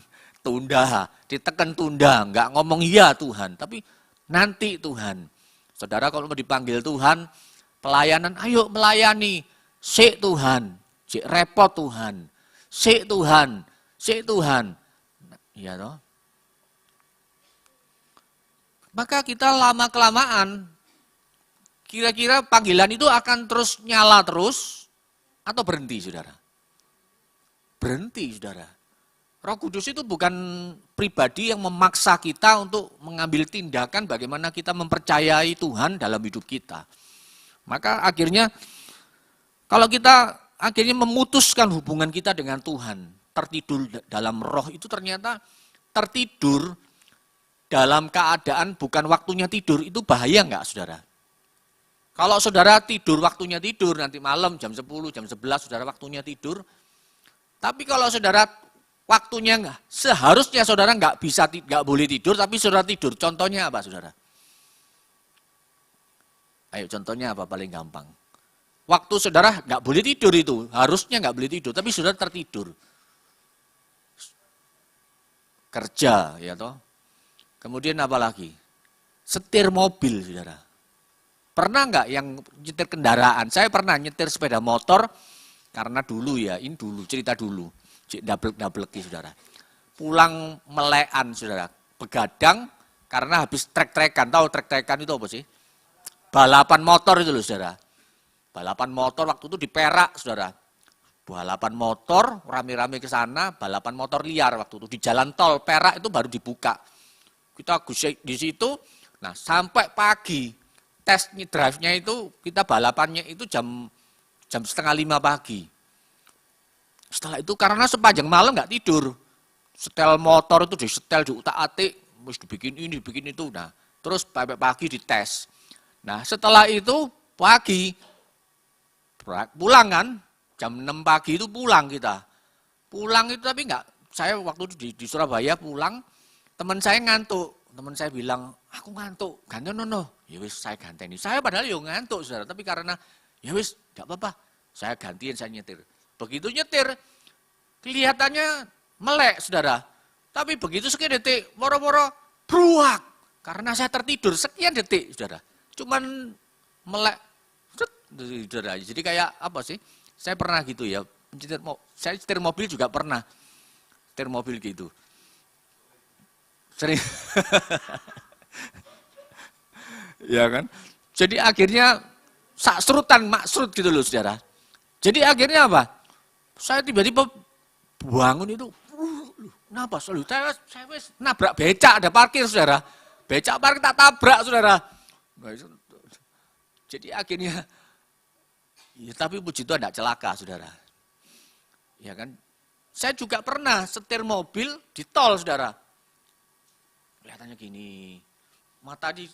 tunda, ditekan tunda, nggak ngomong iya Tuhan, tapi nanti Tuhan. Saudara kalau mau dipanggil Tuhan, pelayanan, ayo melayani, cek Tuhan, cek repot Tuhan, cek Tuhan, cek Tuhan. Iya toh? Maka kita lama-kelamaan, kira-kira panggilan itu akan terus nyala terus, atau berhenti saudara? Berhenti saudara. Roh Kudus itu bukan pribadi yang memaksa kita untuk mengambil tindakan bagaimana kita mempercayai Tuhan dalam hidup kita. Maka akhirnya, kalau kita akhirnya memutuskan hubungan kita dengan Tuhan, tertidur dalam roh itu ternyata tertidur dalam keadaan bukan waktunya tidur, itu bahaya enggak saudara? Kalau saudara tidur waktunya tidur, nanti malam jam 10, jam 11 saudara waktunya tidur. Tapi kalau saudara waktunya enggak, seharusnya saudara enggak boleh tidur, tapi saudara tidur. Contohnya apa saudara? Ayo contohnya apa paling gampang? Waktu saudara enggak boleh tidur itu, harusnya enggak boleh tidur, tapi saudara tertidur. Kerja, ya toh. Kemudian apa lagi? Setir mobil, saudara. Pernah enggak yang nyetir kendaraan? Saya pernah nyetir sepeda motor, karena dulu ya, ini dulu, cerita dulu. Double-double saudara. Pulang melekan, saudara. Begadang, karena habis trek-trekan. Tahu trek-trekan itu apa sih? Balapan motor itu loh, saudara. Balapan motor waktu itu di Perak, saudara. Balapan motor, rame-rame ke sana, balapan motor liar waktu itu. Di jalan tol Perak itu baru dibuka. Kita di situ, nah sampai pagi, tes drive-nya itu, kita balapannya itu jam 4:30 pagi. Setelah itu karena sepanjang malam nggak tidur, setel motor itu disetel, diutak-atik, harus dibikin ini, dibikin itu. Nah, terus pagi dites. Nah setelah itu pagi, pulang kan, jam 6 pagi itu pulang kita. Pulang itu tapi enggak, saya waktu itu di Surabaya pulang, teman saya ngantuk. Teman saya bilang, aku ngantuk, ganti no. Ya wis saya ganteni. Saya padahal ya ngantuk saudara, tapi karena ya wis enggak apa-apa. Saya gantiin, saya nyetir. Begitu nyetir, kelihatannya melek saudara. Tapi begitu sekian detik, moro-moro, bruak. Karena saya tertidur sekian detik saudara. Cuman melek, saudara. Jadi kayak apa sih? Saya pernah gitu ya, saya setir mobil juga pernah, setir mobil gitu. Sering, ya kan? Jadi akhirnya sakserutan, maksrut gitu loh saudara. Jadi akhirnya apa? Saya tiba-tiba bangun itu, kenapa? Saya nabrak becak, ada parkir saudara. Becak parkir tak tabrak saudara. Jadi akhirnya, ya, tapi puji Tuhan tidak celaka, saudara. Ya kan? Saya juga pernah setir mobil di tol, saudara. Kelihatannya gini, mata di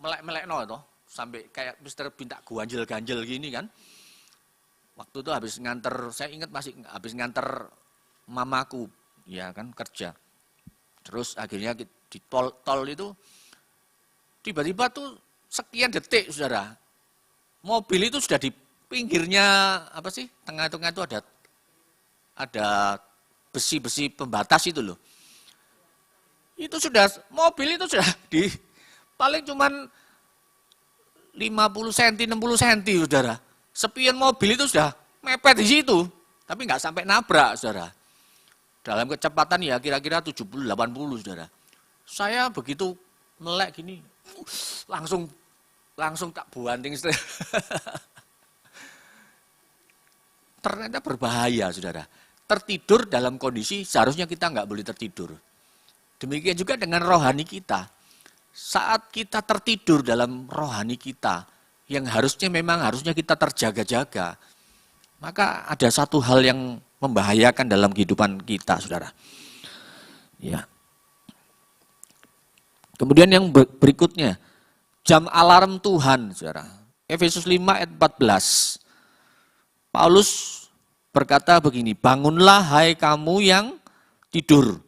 melek-melek toh, sampai kayak Mister Bintak ganjel-ganjel gini kan. Waktu itu habis nganter, saya ingat masih habis nganter mamaku, ya kan, kerja. Terus akhirnya di tol itu, tiba-tiba tuh sekian detik, saudara. Mobil itu sudah di pinggirnya apa sih, tengah-tengah itu ada besi-besi pembatas itu loh. Itu sudah, mobil itu sudah di paling cuman 50 cm, 60 cm saudara. Spion mobil itu sudah mepet di situ, tapi nggak sampai nabrak saudara. Dalam kecepatan ya kira-kira 70-80 saudara. Saya begitu melek gini, langsung tak buanting. Ternyata berbahaya saudara. Tertidur dalam kondisi seharusnya kita nggak boleh tertidur. Demikian juga dengan rohani kita. Saat kita tertidur dalam rohani kita, yang harusnya kita terjaga-jaga, maka ada satu hal yang membahayakan dalam kehidupan kita, saudara. Ya. Kemudian yang berikutnya, jam alarm Tuhan, saudara. Efesus 5 ayat 14. Paulus berkata begini, bangunlah hai kamu yang tidur,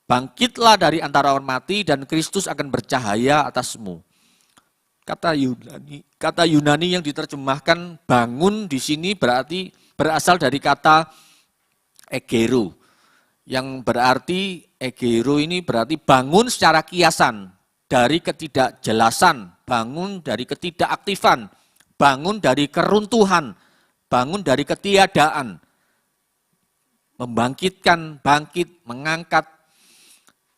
bangkitlah dari antara orang mati dan Kristus akan bercahaya atasmu. Kata Yunani yang diterjemahkan bangun di sini berarti berasal dari kata egero, yang berarti egero ini berarti bangun secara kiasan, dari ketidakjelasan, bangun dari ketidakaktifan, bangun dari keruntuhan, bangun dari ketiadaan, membangkitkan, bangkit, mengangkat.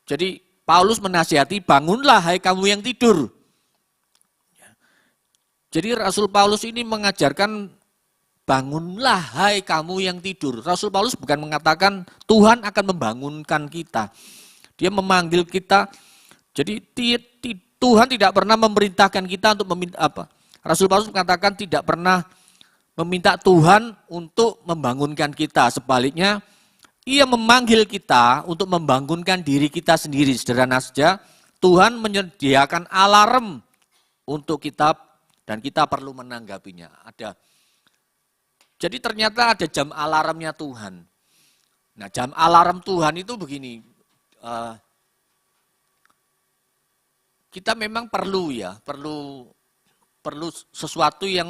Jadi Paulus menasihati, bangunlah hai kamu yang tidur. Jadi Rasul Paulus ini mengajarkan, bangunlah hai kamu yang tidur. Rasul Paulus bukan mengatakan Tuhan akan membangunkan kita. Dia memanggil kita. Jadi Tuhan tidak pernah memerintahkan kita untuk meminta apa. Rasul Paulus mengatakan tidak pernah meminta Tuhan untuk membangunkan kita. Sebaliknya, Ia memanggil kita untuk membangunkan diri kita sendiri. Sederhana saja, Tuhan menyediakan alarm untuk kita dan kita perlu menanggapinya. Jadi ternyata ada jam alarmnya Tuhan. Nah, jam alarm Tuhan itu begini. Kita memang perlu sesuatu yang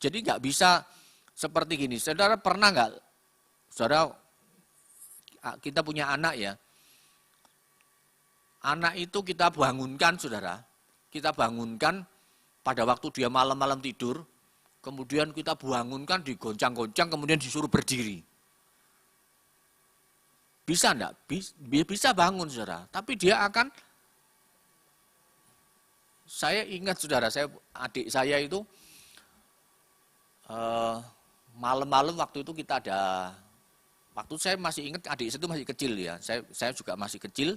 jadi nggak bisa seperti gini. Saudara pernah nggak? Saudara, kita punya anak ya. Anak itu kita bangunkan, saudara. Kita bangunkan pada waktu dia malam-malam tidur, kemudian kita bangunkan, digoncang-goncang, kemudian disuruh berdiri. Bisa enggak? Bisa bangun, saudara. Tapi dia akan, saya ingat, saudara, adik saya itu, malam-malam waktu itu kita ada, waktu saya masih ingat adik saya itu masih kecil ya, saya juga masih kecil.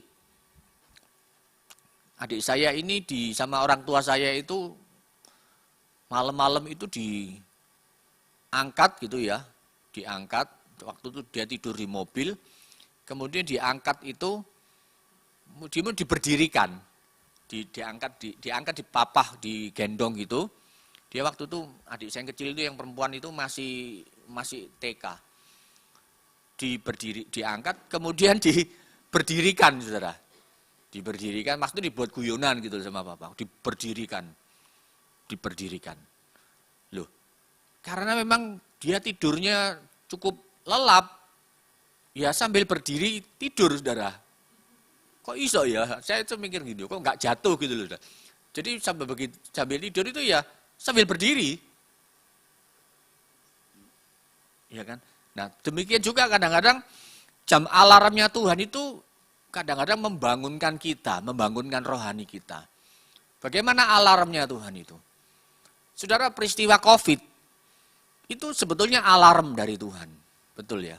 Adik saya ini sama orang tua saya itu, malam-malam itu diangkat gitu ya, diangkat, waktu itu dia tidur di mobil, kemudian diangkat itu, kemudian diberdirikan, diangkat dipapah, digendong gitu. Dia waktu itu, adik saya yang kecil itu yang perempuan itu masih TK. Diangkat, kemudian diberdirikan, saudara. Diberdirikan, maksudnya dibuat guyonan gitu sama bapak, diberdirikan. Loh, karena memang dia tidurnya cukup lelap, ya sambil berdiri tidur, saudara. Kok iso ya? Saya itu mikir gitu, kok nggak jatuh gitu loh. Jadi sambil tidur itu ya sambil berdiri. Ya kan? Nah, demikian juga kadang-kadang jam alarmnya Tuhan itu kadang-kadang membangunkan kita, membangunkan rohani kita. Bagaimana alarmnya Tuhan itu? Saudara, peristiwa COVID itu sebetulnya alarm dari Tuhan. Betul ya?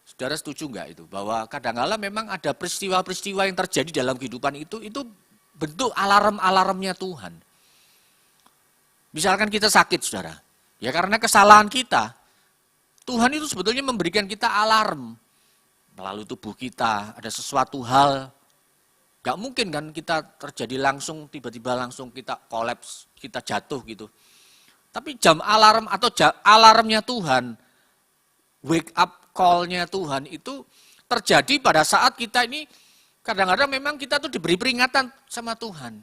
Saudara setuju enggak itu? Bahwa kadang-kala memang ada peristiwa-peristiwa yang terjadi dalam kehidupan itu bentuk alarm-alarmnya Tuhan. Misalkan kita sakit, saudara. Ya karena kesalahan kita. Tuhan itu sebetulnya memberikan kita alarm. Melalui tubuh kita ada sesuatu hal. Gak mungkin kan kita terjadi langsung, tiba-tiba langsung kita kolaps, kita jatuh gitu. Tapi jam alarm atau alarmnya Tuhan, wake up call-nya Tuhan itu terjadi pada saat kita ini, kadang-kadang memang kita tuh diberi peringatan sama Tuhan.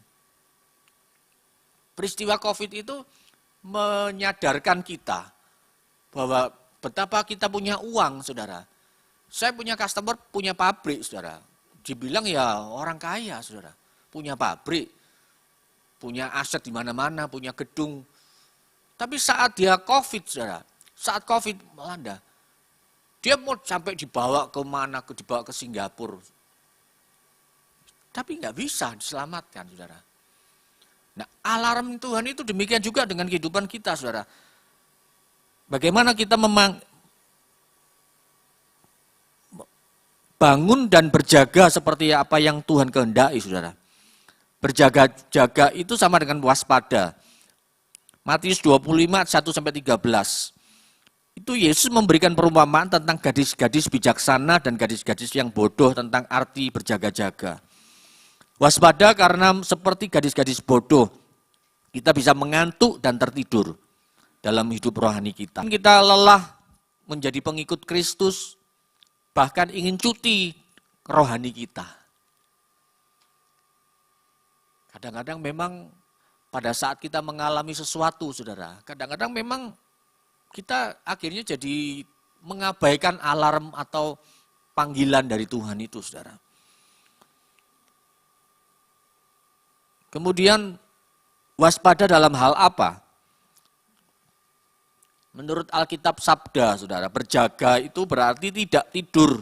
Peristiwa COVID itu menyadarkan kita bahwa betapa kita punya uang, saudara. Saya punya customer, punya pabrik, saudara. Dibilang ya orang kaya, saudara. Punya pabrik, punya aset di mana-mana, punya gedung. Tapi saat dia COVID, saudara, saat COVID melanda, dia mau sampai dibawa ke mana, dibawa ke Singapura. Tapi nggak bisa diselamatkan, saudara. Nah, alarm Tuhan itu demikian juga dengan kehidupan kita, saudara. Bagaimana kita bangun dan berjaga seperti apa yang Tuhan kehendaki, saudara. Berjaga-jaga itu sama dengan waspada. Matius 25, 1-13. Itu Yesus memberikan perumpamaan tentang gadis-gadis bijaksana dan gadis-gadis yang bodoh tentang arti berjaga-jaga. Waspada karena seperti gadis-gadis bodoh, kita bisa mengantuk dan tertidur dalam hidup rohani kita. Kita lelah menjadi pengikut Kristus, bahkan ingin cuti rohani kita. Kadang-kadang memang pada saat kita mengalami sesuatu, saudara, kadang-kadang memang kita akhirnya jadi mengabaikan alarm atau panggilan dari Tuhan itu, saudara. Kemudian waspada dalam hal apa? Menurut Alkitab Sabda, saudara, berjaga itu berarti tidak tidur,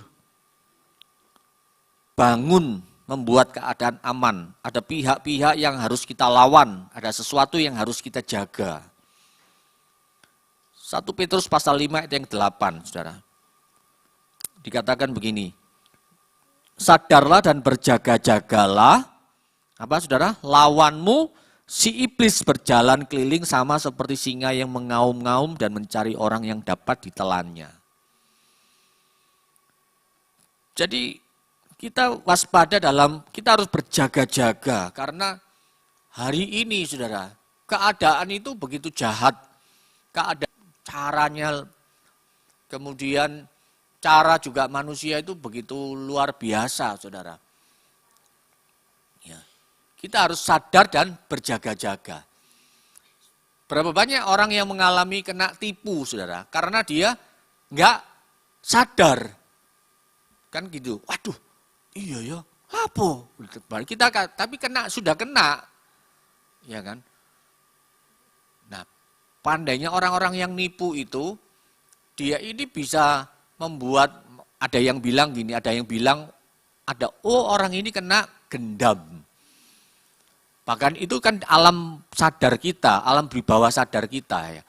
bangun, membuat keadaan aman. Ada pihak-pihak yang harus kita lawan, ada sesuatu yang harus kita jaga. 1 Petrus pasal 5 ayat yang 8, saudara. Dikatakan begini, sadarlah dan berjaga-jagalah, apa saudara? Lawanmu, si iblis berjalan keliling sama seperti singa yang mengaum-ngaum dan mencari orang yang dapat ditelannya. Jadi, kita waspada kita harus berjaga-jaga karena hari ini saudara, keadaan itu begitu jahat, keadaan caranya, kemudian cara juga manusia itu begitu luar biasa saudara. Ya, kita harus sadar dan berjaga-jaga. Berapa banyak orang yang mengalami kena tipu saudara, karena dia enggak sadar. Kan gitu, waduh. Iya ya, apa? Kita tapi sudah kena, ya kan? Nah, pandainya orang-orang yang nipu itu, dia ini bisa membuat, ada yang bilang gini, ada yang bilang, orang ini kena gendam. Bahkan itu kan alam sadar kita, alam bawah sadar kita ya.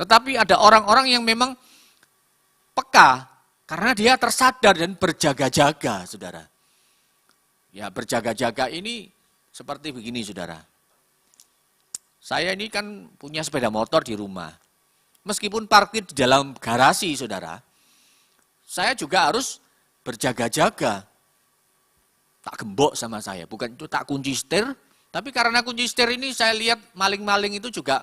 Tetapi ada orang-orang yang memang peka, karena dia tersadar dan berjaga-jaga, saudara. Ya, berjaga-jaga ini seperti begini, saudara. Saya ini kan punya sepeda motor di rumah. Meskipun parkir di dalam garasi, saudara, saya juga harus berjaga-jaga. Tak gembok sama saya, bukan itu tak kunci setir, tapi karena kunci setir ini saya lihat maling-maling itu juga,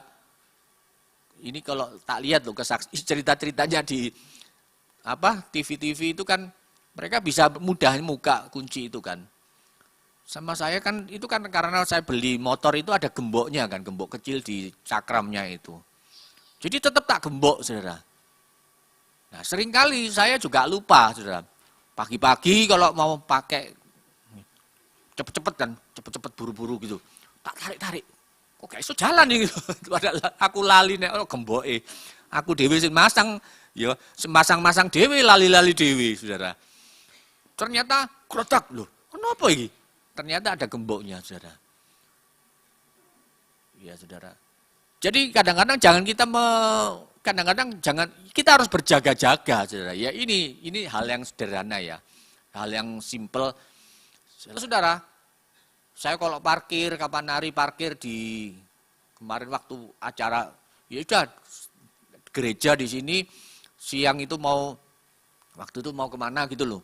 ini kalau tak lihat loh cerita-ceritanya di TV-TV itu kan mereka bisa mudah buka kunci itu kan. Sama saya kan itu kan karena saya beli motor itu ada gemboknya kan, gembok kecil di cakramnya itu. Jadi tetap tak gembok, saudara. Nah, seringkali saya juga lupa, saudara. Pagi-pagi kalau mau pakai cepet-cepet kan, cepet-cepet buru-buru gitu. Tak tarik-tarik. Kok gak iso jalan nih gitu. Padahal aku lali nek gemboke. Aku dhewe sing masang ya, masang-masang dewe, lali-lali dewe, saudara. Ternyata krotak loh, kenapa ini? Ternyata ada gemboknya, saudara. Ya, saudara. Jadi kadang-kadang kita harus berjaga-jaga, saudara. Ya ini hal yang sederhana ya, hal yang simple. Saudara, saya kalau parkir, kapan hari parkir di kemarin waktu acara, ya udah gereja di sini. Siang itu waktu itu mau kemana gitu loh,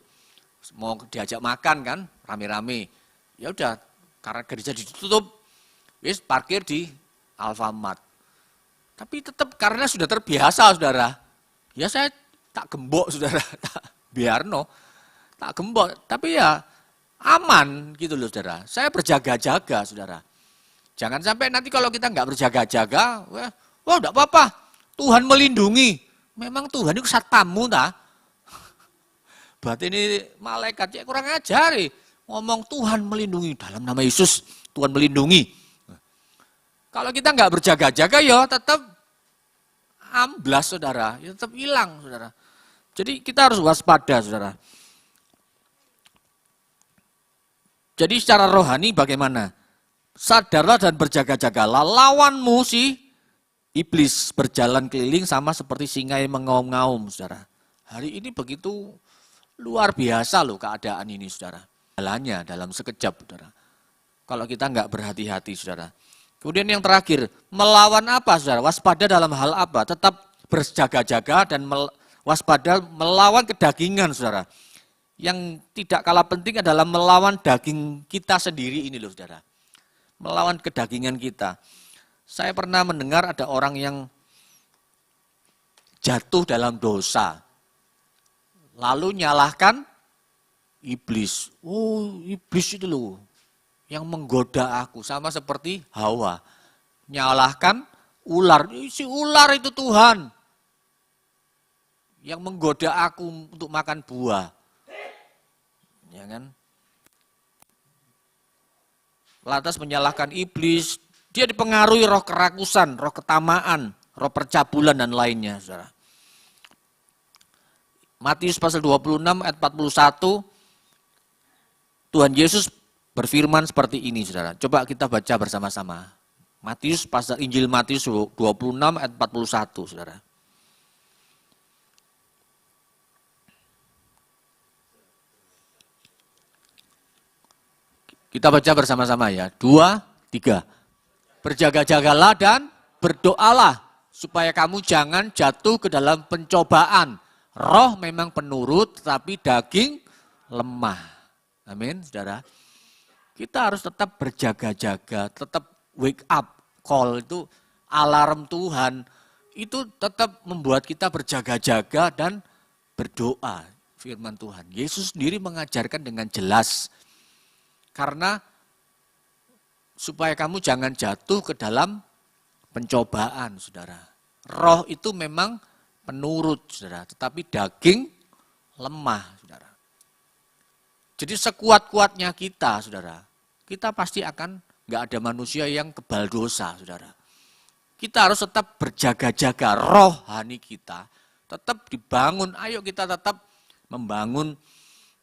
mau diajak makan kan, rame-rame. Ya udah, karena gereja ditutup, wis parkir di Alfamart. Tapi tetap karena sudah terbiasa, saudara. Ya saya tak gembok, saudara, tak biarno, tak gembok. Tapi ya aman gitu loh, saudara. Saya berjaga-jaga, saudara. Jangan sampai nanti kalau kita nggak berjaga-jaga, wah enggak apa-apa, Tuhan melindungi. Memang Tuhan itu satpammu ta? Berarti ini malaikat ya kurang ajari. Ngomong Tuhan melindungi, dalam nama Yesus Tuhan melindungi. Kalau kita nggak berjaga-jaga ya tetap amblas, saudara. Ya tetap hilang, saudara. Jadi kita harus waspada, saudara. Jadi secara rohani bagaimana? Sadarlah dan berjaga-jagalah, lawanmu si iblis berjalan keliling sama seperti singa yang mengaum-ngaum, saudara. Hari ini begitu luar biasa loh keadaan ini, saudara. Jalannya dalam sekejap, saudara. Kalau kita nggak berhati-hati, saudara. Kemudian yang terakhir, melawan apa, saudara? Waspada dalam hal apa? Tetap berjaga-jaga dan waspada melawan kedagingan, saudara. Yang tidak kalah penting adalah melawan daging kita sendiri ini loh, saudara. Melawan kedagingan kita. Saya pernah mendengar ada orang yang jatuh dalam dosa. Lalu nyalahkan iblis. Oh, iblis itu loh yang menggoda aku, sama seperti Hawa. Nyalahkan ular. Si ular itu Tuhan yang menggoda aku untuk makan buah. Ya kan? Lantas menyalahkan iblis. Dia dipengaruhi roh kerakusan, roh ketamaan, roh percabulan dan lainnya, saudara. Matius pasal 26 ayat 41, Tuhan Yesus berfirman seperti ini, saudara. Coba kita baca bersama-sama. Matius pasal Injil Matius 26 ayat 41, saudara. Kita baca bersama-sama ya. 2, 3. Berjaga-jagalah dan berdoalah supaya kamu jangan jatuh ke dalam pencobaan. Roh memang penurut tetapi daging lemah. Amin, saudara. Kita harus tetap berjaga-jaga, tetap wake up call itu alarm Tuhan. Itu tetap membuat kita berjaga-jaga dan berdoa firman Tuhan. Yesus sendiri mengajarkan dengan jelas. Karena supaya kamu jangan jatuh ke dalam pencobaan, saudara. Roh itu memang penurut, saudara, tetapi daging lemah, saudara. Jadi sekuat-kuatnya kita, saudara, kita pasti akan nggak ada manusia yang kebal dosa, saudara. Kita harus tetap berjaga-jaga, rohani kita tetap dibangun. Ayo kita tetap membangun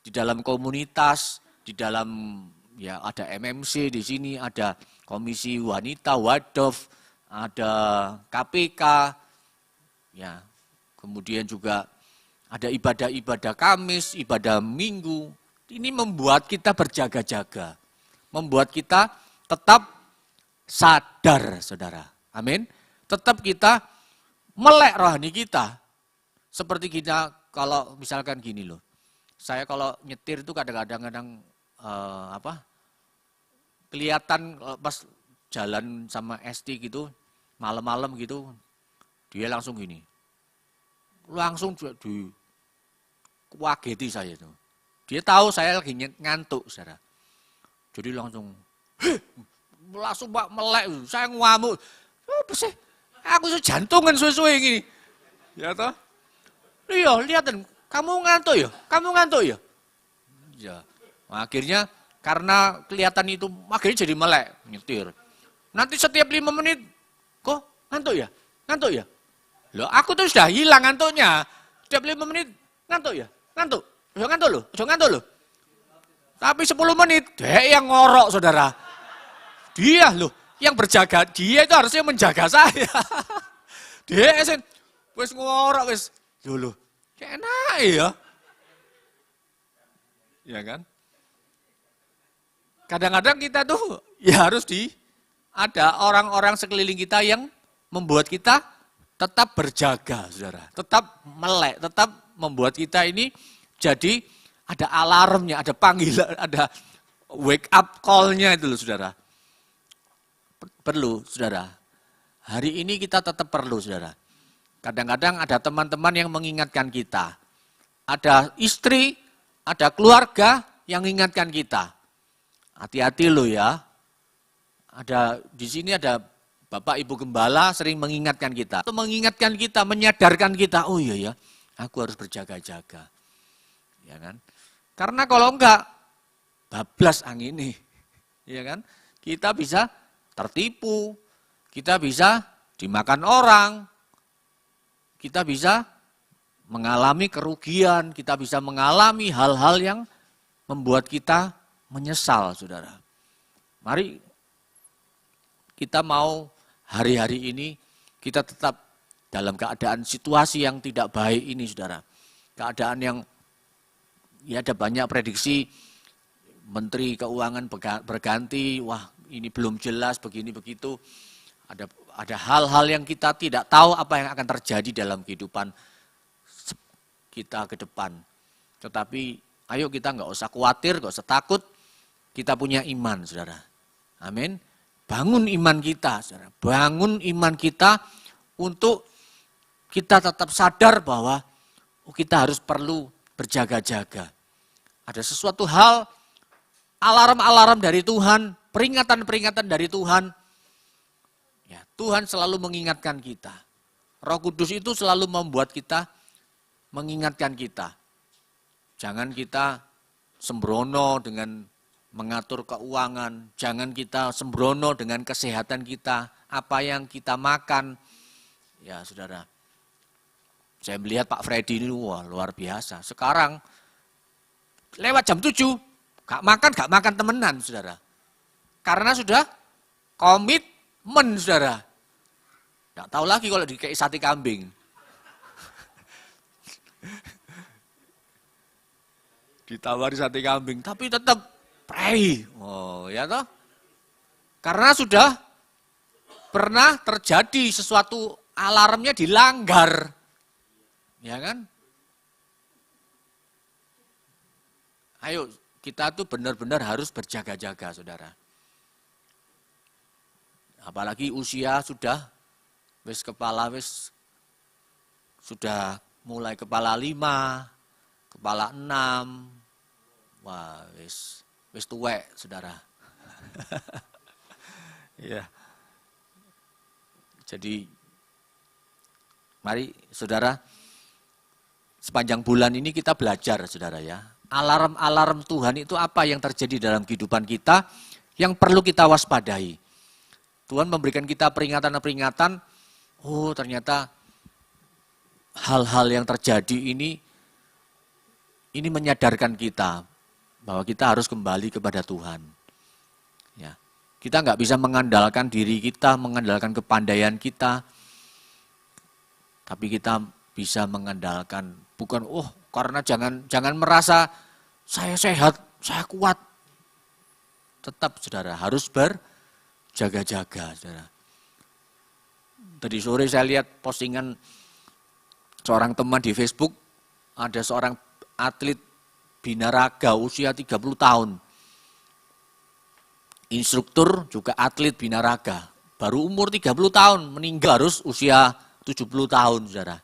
di dalam komunitas, di dalam ya ada MMC di sini, ada Komisi Wanita, Wadov, ada KPK, ya, kemudian juga ada ibadah-ibadah Kamis, ibadah Minggu. Ini membuat kita berjaga-jaga, membuat kita tetap sadar, saudara. Amin. Tetap kita melek rohani kita. Seperti kita kalau misalkan gini loh, saya kalau nyetir itu kadang-kadang kelihatan pas jalan sama ST gitu, malam-malam gitu, dia langsung gini. Langsung di wageti saya itu. Dia tahu saya lagi ngantuk, saudara. Jadi langsung melek, saya ngamuk. Apa sih? Aku jantungan suwe-suwe gini. Ya toh? Iya, lihatin, kamu ngantuk ya? Kamu ngantuk ya? Ya. Nah, akhirnya karena kelihatan itu, akhirnya jadi melek, nyetir. Nanti setiap 5 menit, kok ngantuk ya? Ngantuk ya? Loh, aku tuh sudah hilang ngantuknya. Setiap 5 menit, ngantuk ya? Ngantuk. Jangan ngantuk loh, jangan ngantuk loh. Tapi 10 menit, dia yang ngorok, saudara. Dia loh, yang berjaga, dia itu harusnya menjaga saya. Dia wis ngorok, wis. Loh, kayak enak ya. Ya kan? Kadang-kadang kita tuh ya harus ada orang-orang sekeliling kita yang membuat kita tetap berjaga, saudara. Tetap melek, tetap membuat kita ini jadi ada alarmnya, ada panggilan, ada wake up call-nya itu loh, saudara. Perlu, saudara. Hari ini kita tetap perlu, saudara. Kadang-kadang ada teman-teman yang mengingatkan kita. Ada istri, ada keluarga yang mengingatkan kita. Hati-hati loh ya. Di sini ada Bapak Ibu Gembala sering mengingatkan kita. Mengingatkan kita, menyadarkan kita, oh iya ya, aku harus berjaga-jaga. Ya kan? Karena kalau enggak, bablas angin ini. Ya kan? Kita bisa tertipu, kita bisa dimakan orang, kita bisa mengalami kerugian, kita bisa mengalami hal-hal yang membuat kita menyesal, saudara. Mari kita mau hari-hari ini kita tetap dalam keadaan situasi yang tidak baik ini, saudara. Keadaan yang ya ada banyak prediksi Menteri Keuangan berganti, wah ini belum jelas begini begitu. Ada hal-hal yang kita tidak tahu apa yang akan terjadi dalam kehidupan kita ke depan. Tetapi ayo kita nggak usah khawatir, nggak usah takut. Kita punya iman, saudara. Amin. Bangun iman kita, saudara. Bangun iman kita untuk kita tetap sadar bahwa kita harus perlu berjaga-jaga. Ada sesuatu hal, alarm-alarm dari Tuhan, peringatan-peringatan dari Tuhan. Ya, Tuhan selalu mengingatkan kita. Roh Kudus itu selalu membuat kita, mengingatkan kita. Jangan kita sembrono dengan mengatur keuangan, jangan kita sembrono dengan kesehatan kita, apa yang kita makan. Ya saudara, saya melihat Pak Freddy ini wah, luar biasa. Sekarang lewat jam 7, gak makan temenan saudara. Karena sudah komitmen saudara. Gak tahu lagi kalau dikei sate kambing. Ditawari sate kambing, tapi tetap pray. Oh ya toh. Karena sudah pernah terjadi sesuatu, alarmnya dilanggar. Ya kan? Ayo, kita tuh benar-benar harus berjaga-jaga, saudara. Apalagi usia sudah sudah mulai kepala 5, kepala 6. Wah, wis tuwek, saudara. Ya. Jadi mari saudara, sepanjang bulan ini kita belajar saudara ya. Alarm-alarm Tuhan itu apa yang terjadi dalam kehidupan kita yang perlu kita waspadai. Tuhan memberikan kita peringatan-peringatan, oh ternyata hal-hal yang terjadi ini menyadarkan kita bahwa kita harus kembali kepada Tuhan. Ya. Kita nggak bisa mengandalkan diri kita, mengandalkan kepandaian kita, tapi kita bisa mengandalkan bukan karena jangan merasa saya sehat, saya kuat. Tetap saudara harus berjaga-jaga saudara. Tadi sore saya lihat postingan seorang teman di Facebook, ada seorang atlet binaraga usia 30 tahun. Instruktur juga atlet binaraga, baru umur 30 tahun, meninggal harus usia 70 tahun saudara.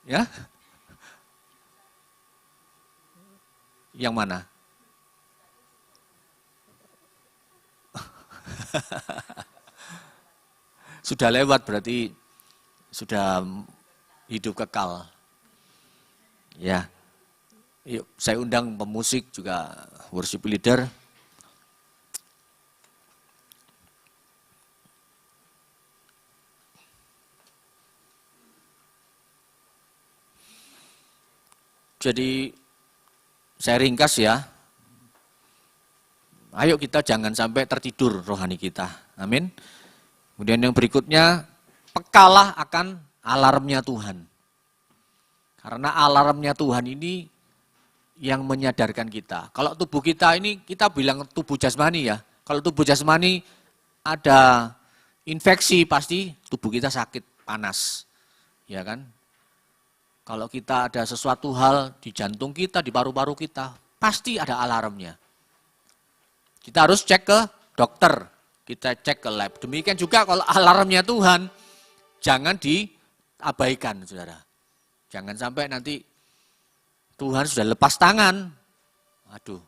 Ya? Yang mana? Sudah lewat berarti sudah hidup kekal. Ya. Yuk, saya undang pemusik juga worship leader. Jadi saya ringkas ya. Ayo kita jangan sampai tertidur rohani kita. Amin. Kemudian yang berikutnya, pekalah akan alarmnya Tuhan. Karena alarmnya Tuhan ini yang menyadarkan kita. Kalau tubuh kita ini, kita bilang tubuh jasmani ya. Kalau tubuh jasmani ada infeksi, pasti tubuh kita sakit, panas. Ya kan? Kalau kita ada sesuatu hal di jantung kita, di paru-paru kita, pasti ada alarmnya. Kita harus cek ke dokter, kita cek ke lab. Demikian juga kalau alarmnya Tuhan, jangan diabaikan, saudara. Jangan sampai nanti Tuhan sudah lepas tangan. Aduh,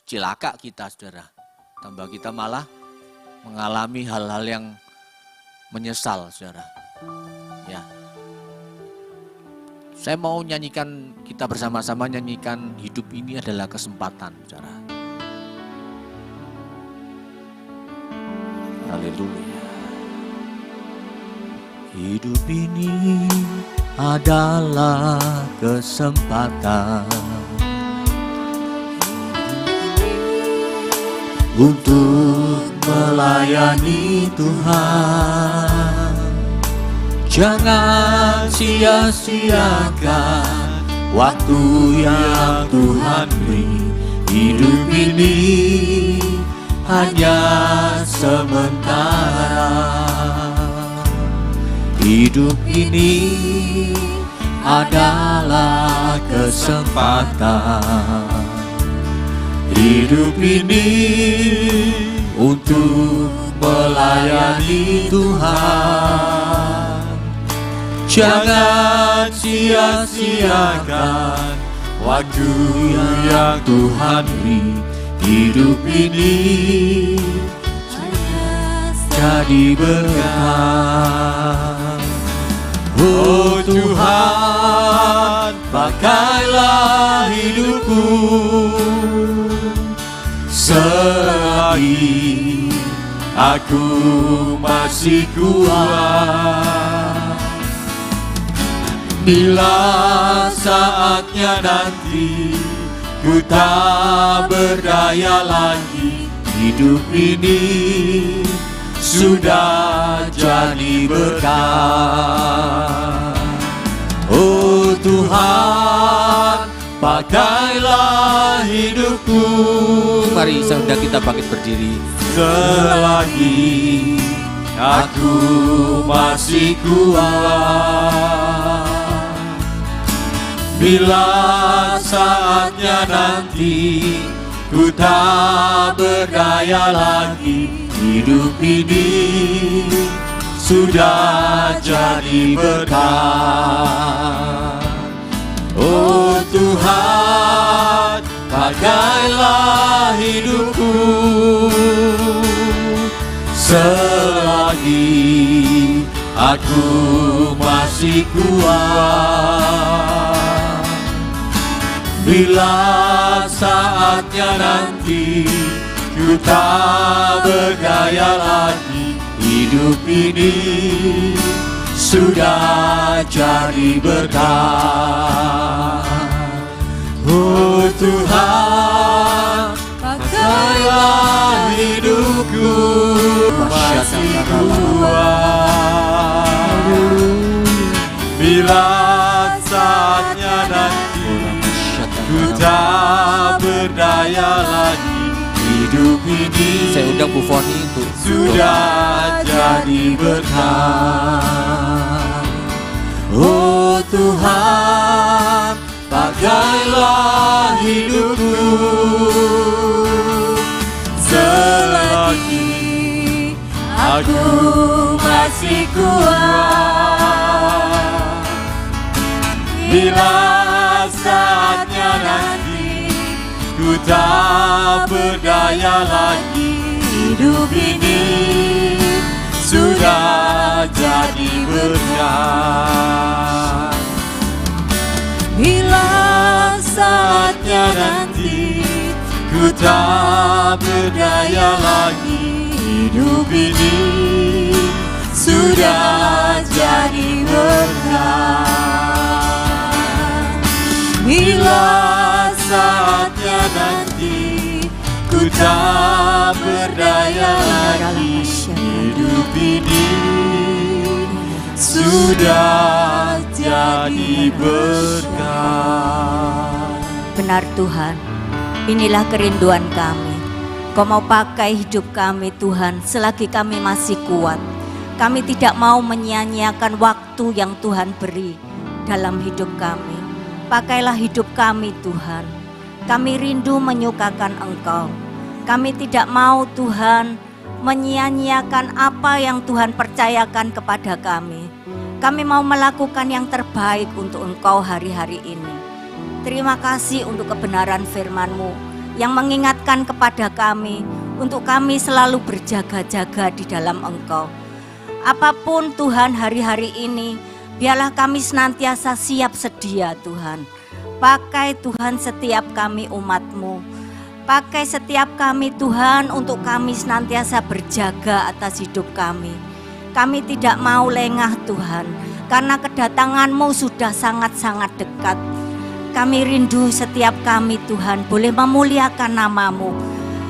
cilaka kita, saudara. Tambah kita malah mengalami hal-hal yang menyesal, saudara. Ya. Saya mau nyanyikan, kita bersama-sama nyanyikan hidup ini adalah kesempatan, saudara. Haleluya. Hidup ini adalah kesempatan untuk melayani Tuhan. Jangan sia-siakan waktu yang Tuhan beri. Hidup ini hanya sementara. Hidup ini adalah kesempatan. Hidup ini untuk melayani Tuhan. Jangan sia-siakan waktu yang Tuhan beri. Hidup ini jadi berkah. Oh Tuhan, pakailah hidupku selagi aku masih kuat. Bila saatnya nanti ku tak berdaya lagi, hidup ini sudah jadi berkah. Oh Tuhan, pakailah hidupku. Mari saudara kita bangkit berdiri. Selagi aku masih kuat. Bila saatnya nanti ku tak berdaya lagi, hidup ini sudah jadi berkah. Oh Tuhan, pakailah hidupku selagi aku masih kuat. Bila saatnya nanti ku tak berdaya lagi, hidup ini sudah jadi berkah. Oh Tuhan, pakailah hidupku masih kuat. Bila saatnya nanti ku tak berdaya lagi, hidup ini Saya undang Bu Foni untuk sudah jadi berkah. Oh Tuhan, pakailah hidupku selagi aku masih kuat. Bila saatnya nanti ku tak berdaya lagi, hidup ini sudah jadi berkah. Bila saatnya nanti ku tak berdaya lagi, hidup ini sudah jadi berkah. Bila saatnya nanti ku tak berdaya lagi, hidup ini sudah jadi berkah. Benar Tuhan, inilah kerinduan kami. Kau mau pakai hidup kami Tuhan selagi kami masih kuat. Kami tidak mau menyia-nyiakan waktu yang Tuhan beri dalam hidup kami. Pakailah hidup kami Tuhan. Kami rindu menyukakan Engkau. Kami tidak mau Tuhan menyia-nyiakan apa yang Tuhan percayakan kepada kami. Kami mau melakukan yang terbaik untuk Engkau hari-hari ini. Terima kasih untuk kebenaran firman-Mu yang mengingatkan kepada kami untuk kami selalu berjaga-jaga di dalam Engkau. Apapun Tuhan hari-hari ini, biarlah kami senantiasa siap sedia Tuhan. Pakai Tuhan setiap kami umat-Mu. Pakai setiap kami Tuhan untuk kami senantiasa berjaga atas hidup kami. Kami tidak mau lengah Tuhan, karena kedatangan-Mu sudah sangat-sangat dekat. Kami rindu setiap kami Tuhan boleh memuliakan nama-Mu.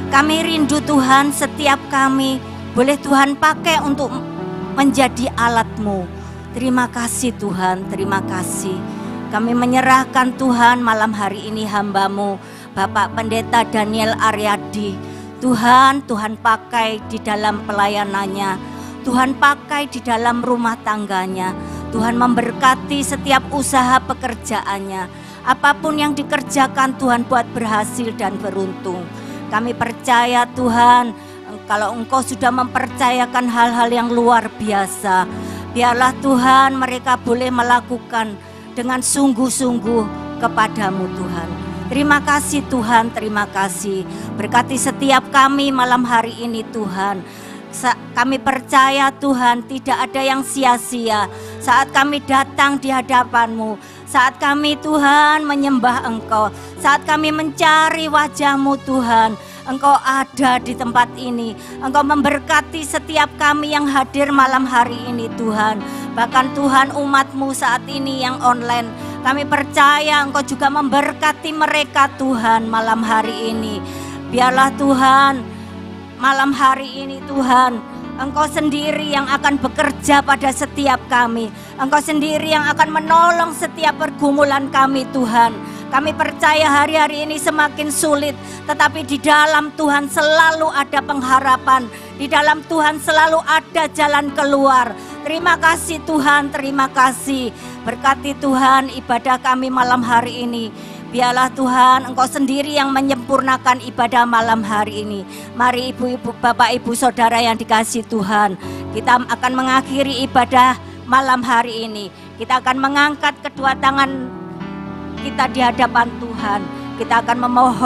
Kami rindu Tuhan setiap kami boleh Tuhan pakai untuk menjadi alat-Mu. Terima kasih Tuhan, terima kasih. Kami menyerahkan Tuhan malam hari ini hamba-Mu, Bapak Pendeta Daniel Aryadi. Tuhan pakai di dalam pelayanannya. Tuhan pakai di dalam rumah tangganya. Tuhan memberkati setiap usaha pekerjaannya. Apapun yang dikerjakan Tuhan buat berhasil dan beruntung. Kami percaya Tuhan, kalau Engkau sudah mempercayakan hal-hal yang luar biasa, Biarlah Tuhan mereka boleh melakukan dengan sungguh-sungguh kepadamu Tuhan. Terima kasih Tuhan, terima kasih. Berkati setiap kami malam hari ini Tuhan. Kami percaya Tuhan tidak ada yang sia-sia saat kami datang di hadapan-Mu. Saat kami Tuhan menyembah Engkau, saat kami mencari wajah-Mu Tuhan, Engkau ada di tempat ini. Engkau memberkati setiap kami yang hadir malam hari ini Tuhan. Bahkan Tuhan umat-Mu saat ini yang online, kami percaya Engkau juga memberkati mereka Tuhan malam hari ini. Biarlah Tuhan malam hari ini Tuhan, Engkau sendiri yang akan bekerja pada setiap kami. Engkau sendiri yang akan menolong setiap pergumulan kami Tuhan. Kami percaya hari-hari ini semakin sulit, tetapi di dalam Tuhan selalu ada pengharapan. Di dalam Tuhan selalu ada jalan keluar. Terima kasih Tuhan, terima kasih. Berkati Tuhan ibadah kami malam hari ini. Biarlah Tuhan Engkau sendiri yang menyempurnakan ibadah malam hari ini. Mari ibu-ibu, bapak ibu saudara yang dikasihi Tuhan, kita akan mengakhiri ibadah malam hari ini. Kita akan mengangkat kedua tangan kita di hadapan Tuhan. Kita akan memohon